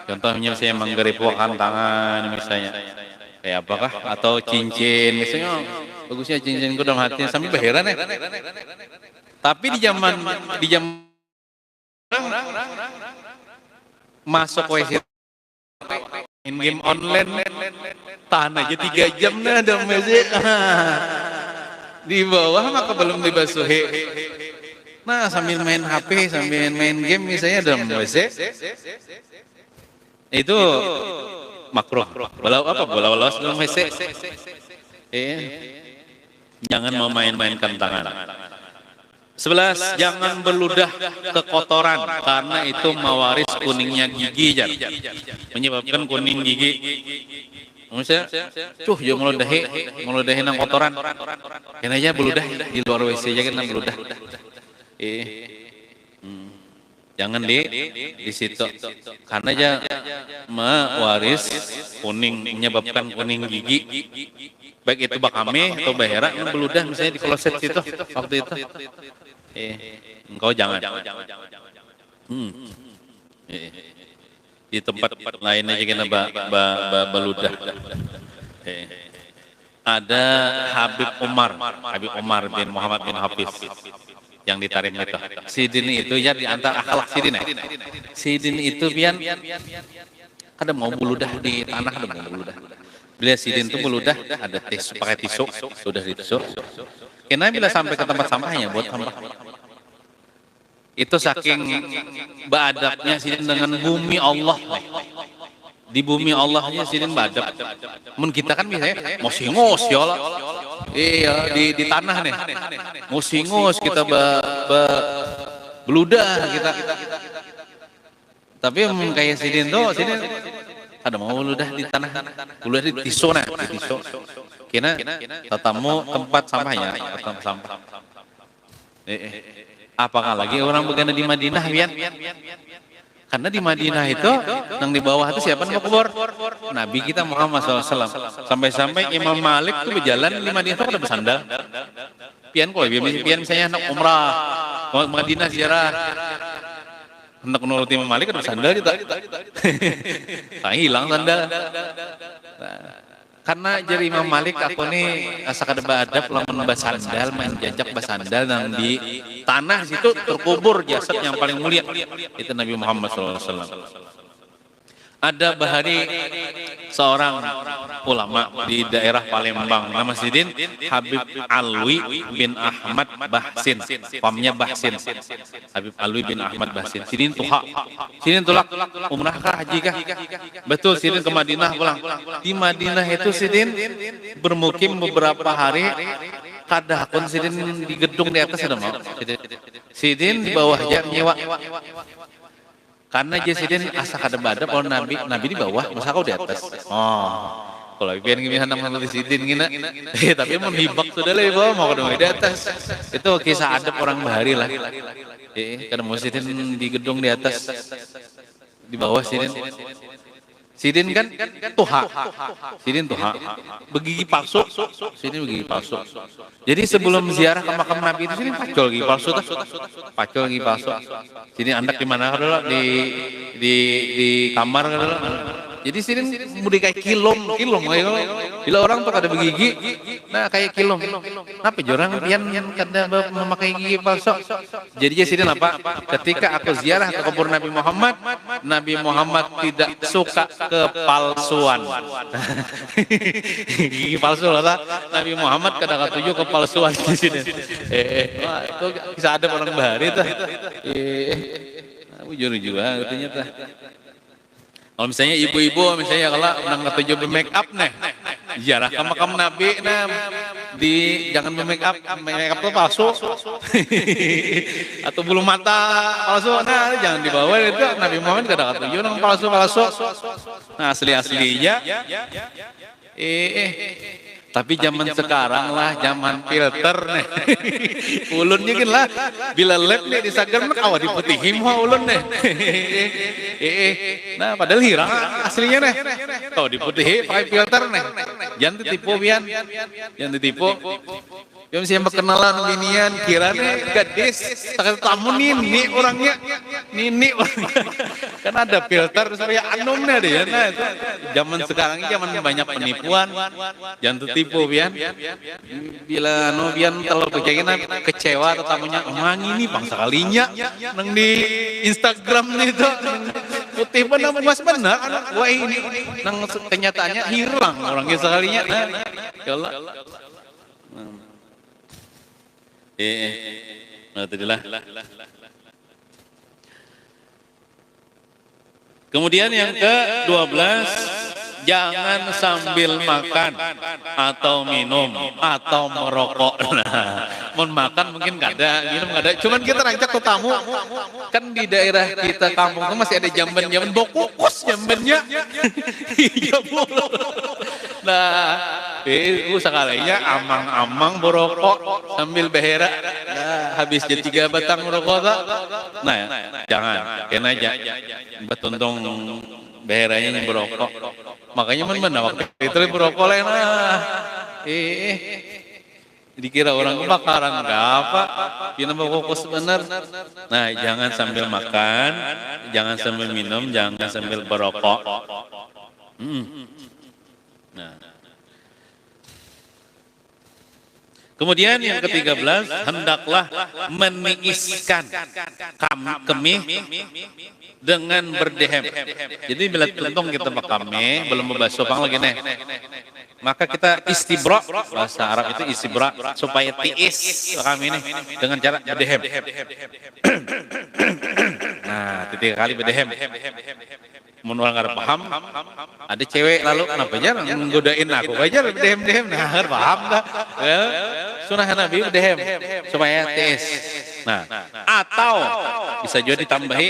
[SPEAKER 1] Contohnya saya menggeripokkan tangan misalnya. Kayak apakah? Atau cincin. Misalnya bagusnya cincinku dalam hatinya. Sambil berheran ya. Tapi di zaman masuk WC main game online tahan aja 3 jam nah dalam WC. Di bawah maka belum dibasuhi. Nah sambil main HP, sambil main game misalnya dalam WC itu makruh. Bola dalam WC. Jangan memain-mainkan tangan. 11, jangan beludah ke kotoran karena itu mewaris kuningnya gigi jar. Menyebabkan kuning gigi. Maksudnya, ya meludahi nang kotoran. Kena aja beludah di luar WC aja kan beludah. Jangan di situ karena aja mewaris kuning, menyebabkan kuning gigi. Baik itu bakame atau bahera yang beludah misalnya di kloset situ waktu itu. Engkau jangan. Di tempat lainnya juga beludah. Ada Habib Umar bin Muhammad bin Hafiz yang ditarik itu. Sidin itu ya di antara akhlak Sidin ya. Sidin itu pian kada mau beludah di tanah, ada mau beludah. Bila Sidin itu beludah ada tisu, pakai tisu, sudah ditusuk. Karena bila sampai ke tempat sampahnya buat sampah. Itu saking beadabnya Sidin dengan bumi Allah. Di bumi Allahnya Sidin beadab. Mun kita kan biasanya mau singus ya Allah. Iya di tanah nih. Mau singus kita beludah kita. Tapi mun kayak Sidin tuh Sidin ada mau beludah di tanah, beludah di tisu nah, di tisu. Kena tatamu tempat sampahnya, tempat sampah. Apakah lagi orang begana di Madinah pian? Karena di Madinah itu yang di bawah itu siapa yang kubur? Nabi kita Muhammad SAW. Sampai-sampai Imam Malik tuh berjalan di Madinah itu ada bersandal. Pian kok, pian misalnya anak umrah, ke Madinah ziarah. Hendak menuruti Imam Malik ada bersandal kita. Hilang sandal. Karena jadi Imam Malik aku nih sakada beadab lamun basandal main jajak basandal nang di tanah situ terkubur jasad yang paling mulia itu Nabi Muhammad SAW. Ada bahari seorang ulama di daerah Palembang nama Sidin Habib Alwi bin Ahmad Bahsin, pamnya Bahsin. Habib Alwi bin Ahmad Bahsin. Sidin tuha. Sidin tulak umrah kah haji kah? Betul Sidin ke Madinah pulang. Di Madinah itu Sidin bermukim beberapa hari. Kadahkun Sidin di gedung di atas ada mau. Sidin di bawahnya nyewa. Karena Sidin asa kada badap kalau Nabi di bawah, masa kau di atas. Kalau biar gimana nama Sidin gina, tapi mau hibak sudah lah di bawah, mau kada di atas. Itu kisah adab orang bahari lah. Karena mau Sidin di gedung di atas, di bawah Sidin. Sidin kan tuha, Sidin tuha, begigi palsu, Sidin begigi palsu. Jadi sebelum ziarah ke makam Nabi itu Sidin pacul gigi palsu, pacul gigi palsu. Sidin andak di mana kalau di kamar kalau. Jadi Sidin mudi kayak kilom, bila orang tuh kada begigi, nah kayak kilom. Kenapa jorang pian kada memakai gigi palsu? Jadi Sidin apa? Ketika aku ziarah ke kubur Nabi Muhammad tidak suka kepalsuan. Gigi palsu lah, Nabi Muhammad kada katuju kepalsuan di sini. Itu kisah ada orang bahari tuh. Jujur juga artinya tuh. Kalau misalnya ibu-ibu misalnya kalau nang ketujuh make up nih, ziarah ke makam Nabi nah jangan make up tuh palsu. Atau bulu mata palsu nah jangan dibawa itu Nabi Muhammad kada ketujuh nang palsu. Nah asli-aslinya tapi zaman sekarang lah, zaman filter nih. Ulunnya kan lah, bila lab nih di Instagram awak diputihin mah ulun nih. Nah padahal hirang aslinya nih. Kau diputihin pakai filter nih. Jangan ditipu pian, jangan ditipu. Yang siapa kenalan binian kiranya gadis, tak tamu nini orangnya, kan ada filter saya anumnya deh ya. Nah itu zaman sekarang ini zaman banyak penipuan, jangan tertipu pian. Bila pian kalau kecewa atau tamunya emang ini bangsa kalinya, nang di Instagram nih tuh putih benar mas benar, wah ini nang kenyataannya hilang orangnya sekalinya. Nah, kalau kemudian yang ke-12, jangan sambil makan atau minum atau merokok. Nah, mau makan mungkin nggak ada, minum nggak ada. Cuman kita rancak ke tamu, kan di daerah kita kampung tuh masih ada jamban bokokos jambannya. Iya bu. Nah, itu sekalinya amang-amang berokok sambil behera. Nah, habis jam 3 batang merokok. Nah, jangan, kena aja. Betuntong beheranya yang berokok. Makanya mana waktu itu berokok lah. Dikira orang kebakaran, enggak apa. Kita fokus benar. Nah, jangan sambil makan, jangan sambil minum, jangan sambil berokok. Nah. Kemudian yang ke-13, hendaklah meniiskan kemih dengan berdehem. Jadi bila tuntung kita pakame, belum membasuh pang lagi nih. Maka kita istibra, bahasa Arab itu istibra, supaya tiis kami ini dengan cara berdehem. Nah, 3 kali berdehem. Menurut nggak paham, ada cewek lalu kenapa jarang nggodain aku aja berdehem-dehem, nah paham dah. Sunnah Nabi berdehem supaya tiis. Nah, atau bisa juga ditambahi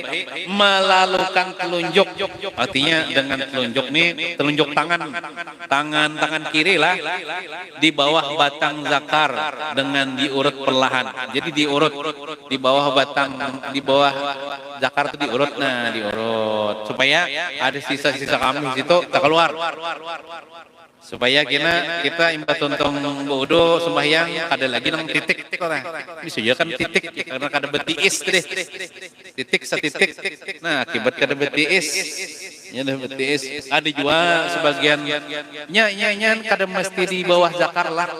[SPEAKER 1] melalukan telunjuk, artinya dengan telunjuk nih, telunjuk tangan kiri lah di bawah batang zakar dengan diurut perlahan. Jadi diurut di bawah batang, di bawah zakar itu diurut, nah diurut supaya ada sisa-sisa kambing situ tak keluar. Supaya kita imbat tuntung bodoh sembahyang ada lagi nang titik orang. Bisa juga kan titik karena kada betiis deh. Titik setitik. Nah, akibat kada betiis. Ya dah betiis. Ada juga sebagian nya kada mesti di bawah zakar lah.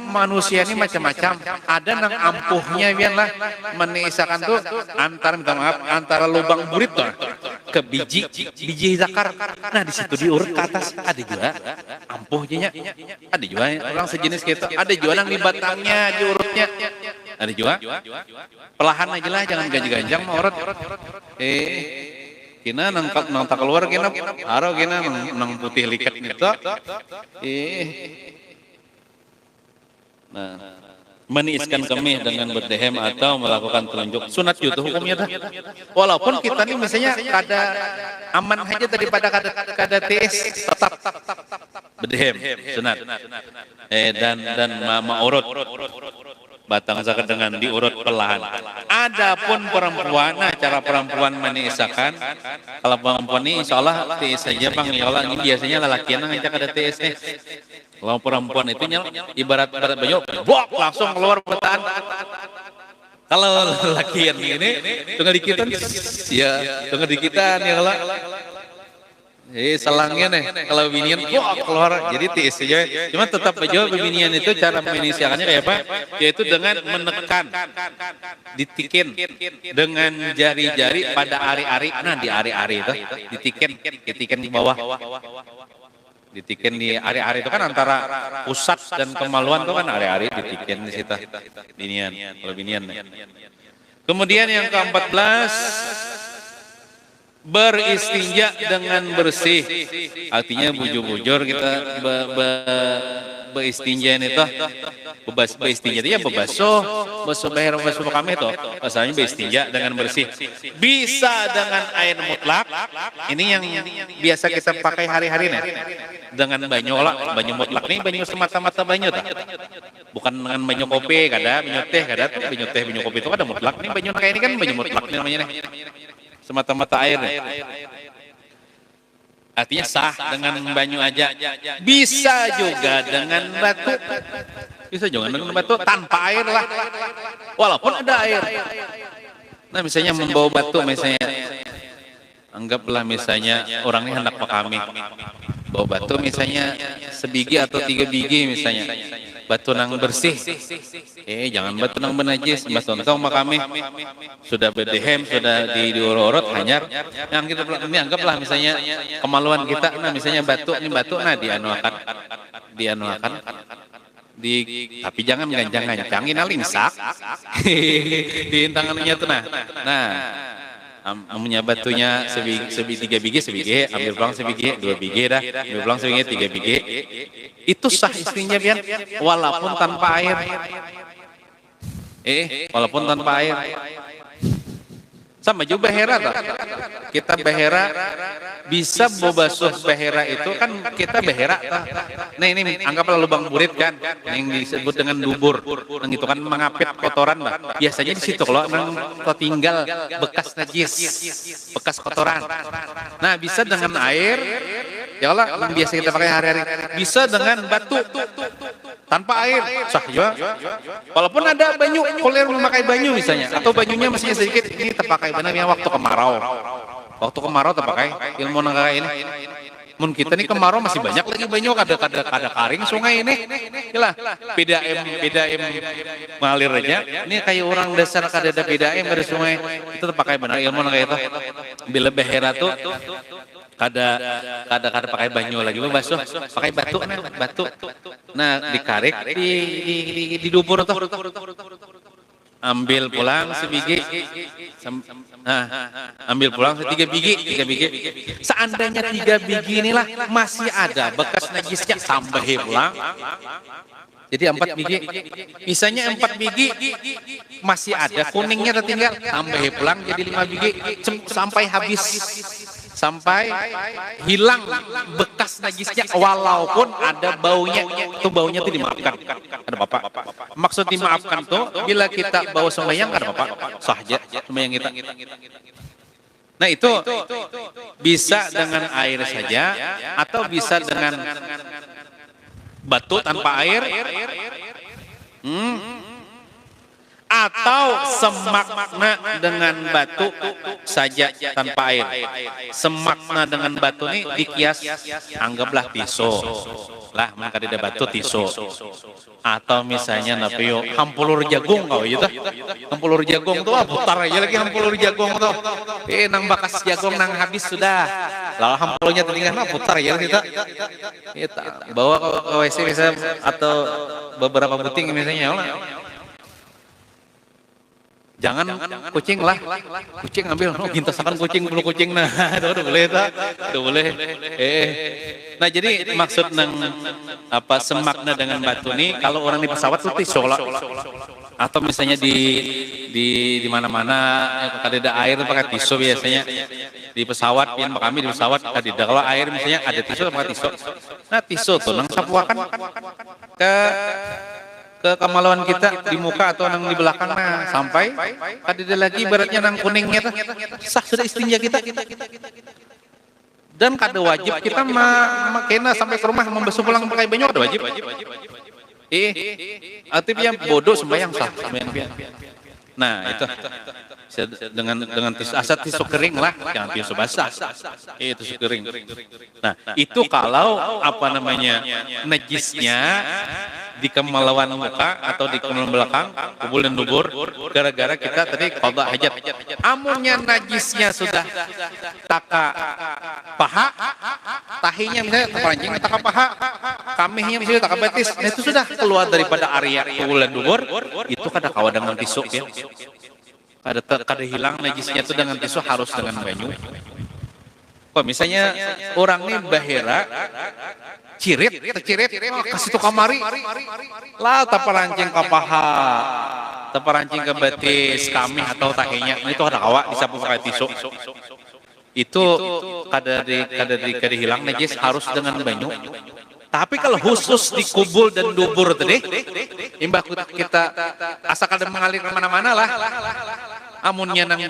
[SPEAKER 1] Manusia ini macam-macam. Ada nang ampuhnya biar lah menisakan tuh antara lubang burit tuh ke biji zakar. Nah, di situ diurut ke atas ada juga ampuhnya, ada juga orang sejenis gitu, ada juga yang di batangnya diurutnya, ada juga perlahan aja lah, jangan ganjang mau urut. Kina nang tak keluar kina haro kina nang putih likat gitu. Nah, meniiskan kemih dengan berdehem atau melakukan telunjuk sunat itu hukumnya dah. Walaupun kita nih misalnya kada aman aja daripada kada tiis, tetap berdehem sunat. Dan ma'urut batang zakat dengan diurut perlahan. Adapun perempuan, nah cara perempuan meniisakan, kalau perempuan ini insya Allah tiis saja bang, ya Allah ini biasanya lelakian yang ngajak ada tiis nih. Kalau perempuan itu ibarat baju, bok langsung keluar betaan. Kalau lelakian ini tengah dikitan, ya tengah dikitan ya Allah. Selangnya nih, kalau binian keluar, jadi tiis saja. Cuma tetap aja binian itu cara menisiakannya kayak apa? Yaitu dengan menekan, ditikin dengan jari-jari pada ari-ari. Nah di ari-ari itu ditikin di bawah. Ditikin di ari-ari itu kan antara pusat dan kemaluan itu kan ari-ari ditikin di situ. Binian, kalau binian. Kemudian yang ke-14, beristinja dengan bersih, artinya bujur-bujur kita beristinja itu, beristinja itu ya basuh kami itu, masalahnya beristinja dengan bersih, bisa dengan air mutlak, ini yang biasa kita pakai hari-hari nih, dengan banyu mutlak nih, banyu semata-mata banyu tak, bukan dengan banyu kopi, banyu teh, banyu kopi itu ada mutlak nih, banyu kayak ini kan banyu mutlak nih namanya nih. Semata-mata air. Artinya sah dengan banyu aja. Bisa juga dengan batu. Bisa juga dengan batu tanpa air lah. Walaupun ada air. Nah misalnya membawa batu misalnya. Anggaplah misalnya orang ini hendak makami. Bawa batu misalnya sebiji atau 3 biji misalnya. Batu nang bersih, jangan batu nang benajis. Mas Tontong makami sudah berdehem, sudah diurut hanyar. Yang kita ini anggaplah misalnya kemaluan kita, nah misalnya batu, nah dianuakan, tapi jangan ganjang-ganjangin alinsak di tangannya tuh nah. Amunya batunya sebiji 3 biji, ambil pulang sebiji 2 biji dah, ambil pulang sebiji 3 biji. Itu sah istrinya biar walaupun tanpa air. Walaupun tanpa air. Sama juga behera tak? Kita behera bisa basuh behera itu kan kita behera tak? Nah ini anggaplah lubang burit kan, yang disebut dengan dubur, yang itu kan mengapit kotoran lah. Biasanya di situ kalau tinggal bekas najis, bekas kotoran. Nah bisa dengan air, ya Allah yang biasa kita pakai hari-hari. Bisa dengan batu. Tanpa air sah juga. Walaupun ada banyu, kalau memakai banyu misalnya, atau banyunya masih sedikit, ini terpakai benar waktu kemarau. Waktu kemarau terpakai ilmu negara ini. Mun kita nih kemarau masih banyak lagi banyu, kada karing sungai ini. Yalah, PDAM mengalir aja. Ini kayak orang dasar kada ada PDAM dari sungai, itu terpakai benar ilmu negara itu. Bila behera tuh kada pakai banyu lagi, basuh pakai batu. Nah, dikarik di dubur tuh. Ambil pulang sebiji. Ambil pulang 3 biji. Seandainya 3 biji inilah masih ada bekas najisnya, tambahin pulang. Jadi 4 biji. Misalnya 4 biji masih ada kuningnya tertinggal, tambahin pulang jadi 5 biji sampai habis. Sampai hilang bekas najisnya, walaupun ada baunya, itu baunya itu dimaafkan. Ada Bapak. Maksud dimaafkan tuh bila kita bawa sembahyang ada Bapak, sah aja sembahyang kita. Nah itu bisa dengan air saja atau bisa dengan batu tanpa air. Atau semakna dengan batu saja tanpa air. Semakna dengan batu ini dikias, anggaplah tisu lah, maka ada batu tisu. Atau misalnya napio hampulur jagung kau gitu. Hampulur jagung tuh putar aja lagi hampulur jagung tuh. Nang bakas jagung nang habis sudah. Lalu hampulurnya tertinggal putar aja kita. Bawa ke WC misalnya atau beberapa buting misalnya lah. Jangan kucing lah, kucing ambil, gintasakan kucing, bulu kucing, nah, itu boleh tak? Itu boleh. Nah jadi maksud nang apa semakna dengan batu nih, kalau orang di pesawat tuh tisola, atau misalnya di mana-mana ada air pakai tisu biasanya di pesawat, yang kami di pesawat ada kalau air misalnya ada tisu pakai tisu. Nah tisu tuh nang sapuakan ke kemaluan kita di muka atau nang di belakang, nah sampai ada lagi ibaratnya nang kuningnya tuh sah sudah istinja kita. Dan kada wajib kita makena sampai ke rumah membasuh pulang pakai banyu, ada wajib. Artinya bodoh sembahyang sah sembahyang. Nah itu dengan tisu, asal tisu kering lah, jangan tisu basah. Tisu kering. Nah itu kalau apa namanya najisnya di kemaluan muka atau di kemaluan belakang, kubul dan dubur, gara-gara kita tadi qada hajat. Amunnya najisnya sudah taka paha, tahinya misalnya terpancing taka paha, kamihnya misalnya taka betis, nah itu sudah keluar daripada area kubul dan dubur, itu kada kawa dengan tisu ya. Kada hilang najisnya itu dengan tisu, harus dengan banyu. Misalnya orang ini bahera cirit, kasih tuh kamari lah, taparancing ke paha, taparancing ke betis, kamih atau tahinya, itu ada kawa disapu pakai tisu. Itu kada hilang najis, harus dengan banyu. Tapi kalau khusus di kubul dan dubur tadi, imbah kita asal kada mengalir kemana-mana lah. Amunnya nang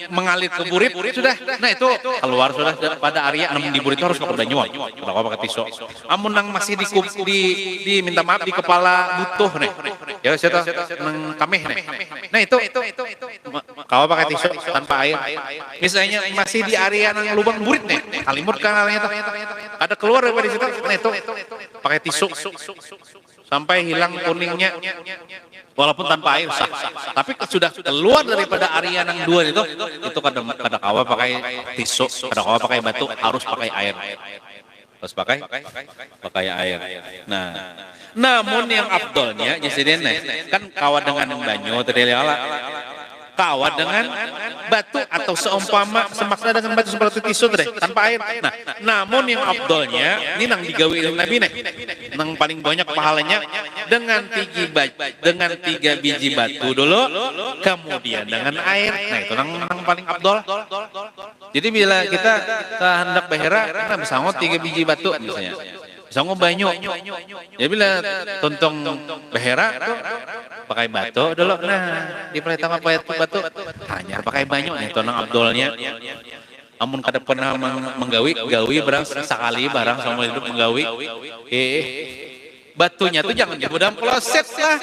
[SPEAKER 1] mengalir ke burit sudah, nah itu keluar sudah pada area namun di burit itu harus pakai banyu, kalau pakai tisu. Amun nang masih di minta maaf di kepala butuh nih, ya saya nang kameh nih. Nah itu kalau pakai tisu tanpa air. Misalnya masih di area nang lubang burit nih, kalimut kan arahnya tuh, ada keluar dari situ, nah itu pakai tisu sampai hilang kuningnya, walaupun tanpa air sah. Tapi sudah keluar daripada area nang dua itu kada kawa pakai tisu, kada kawa pakai batu, harus pakai air. Harus pakai air. Nah, namun yang afdolnya jadi kan kawa dengan banyu tadi ala. Kawat dengan batu atau seumpama semakna dengan batu seperti tisu deh tanpa air. Nah, namun yang abdolnya ini nang digawe Nabi nih, nang paling banyak pahalanya dengan dengan 3 biji batu dulu, kemudian dengan air. Nah itu nang paling abdol. Jadi bila kita hendak behera, kita bisa ngot 3 biji batu misalnya. Bisa ngot banyu. Ya bila tuntung behera tuh pakai batu dulu. Nah, di pertama pakai batu hanya pakai banyu nih itu nang abdolnya. Amun kada pernah gawi barang sekali barang sama hidup menggawi. Batunya tuh jangan di dalam kloset lah.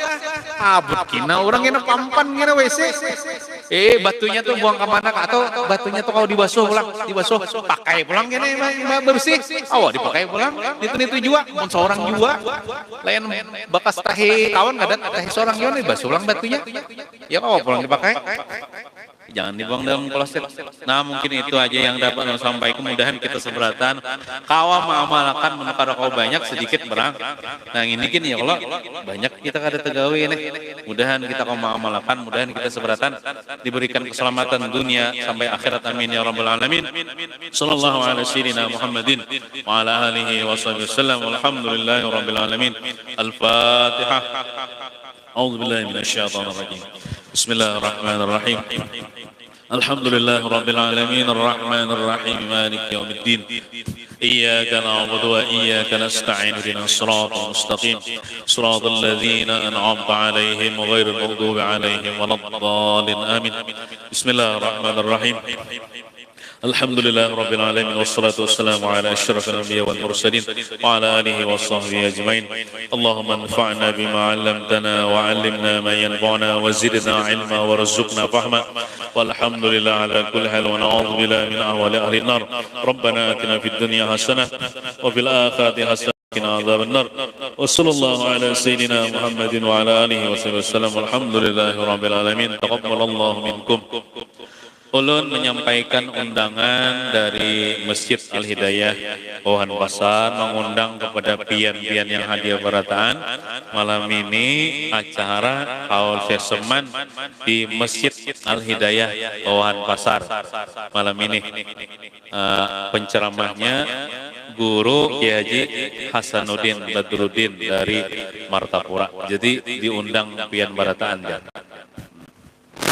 [SPEAKER 1] Abut kina orang kena pampan kena WC. Batunya tuh buang ke mana atau batunya tuh kalau dibasuh pakai pulang kena bersih. Dipakai pulang. Itu juga mun seorang juga. Lain bakas tahi kawan kada tahi seorang juga dibasuh ulang batunya. Ya kok pulang dipakai. Jangan dibuang dalam kloset. Nah mungkin itu aja yang dapat saya sampaikan. Mudahan kita seberatan. Kawa mengamalkan menukar kau banyak sedikit berang. Nah ini kan ya kalau banyak kita kada tegawe nih. Mudahan kita kau mengamalkan. Mudahan kita seberatan diberikan keselamatan dunia sampai akhirat. Amin ya rabbal alamin. Sallallahu alaihi wasallam Muhammadin wa ala alihi wasallam. Walhamdulillahi rabbil alamin. Al-Fatihah. A'udzu billahi minasyaitonir rajim. Bismillahirrahmanirrahim. Alhamdulillah rabbil alamin arrahmanir rahim maliki yaumiddin. Iyyaka na'budu wa iyyaka nasta'in ihdinas siratal mustaqim. Siratal ladzina an'amta 'alaihim ghairil maghdubi 'alaihim waladdallin. Amin. Bismillahirrahmanirrahim. Alhamdulillah rabbil alamin wassalatu wassalamu ala asyrafil anbiya wal mursalin wa ala alihi washabbihi ajmain. Allahumma anfa'na bima 'allamtana wa 'allimna ma yanfa'una wa zidna 'ilma warzuqna fahma. Walhamdulillah ala kulli hal wa na'udzu billahi min ahwali ahli an-nar. Rabbana atina fid dunya hasanah wa fil akhirati hasanah wa qina adzaban nar. Wa sallallahu ala sayyidina Muhammadin wa ala alihi wasallam. Alhamdulillahi rabbil alamin. Taqabbalallahu minkum. Ulun menyampaikan undangan dari Masjid Al-Hidayah Pohan Pasar mengundang kepada pian-pian yang hadir berataan malam ini acara haul seseman di Masjid Al-Hidayah Pohan Pasar malam ini. Penceramahnya Guru Kiai Haji Hasanuddin Badruddin dari Martapura. Jadi diundang pian berataan.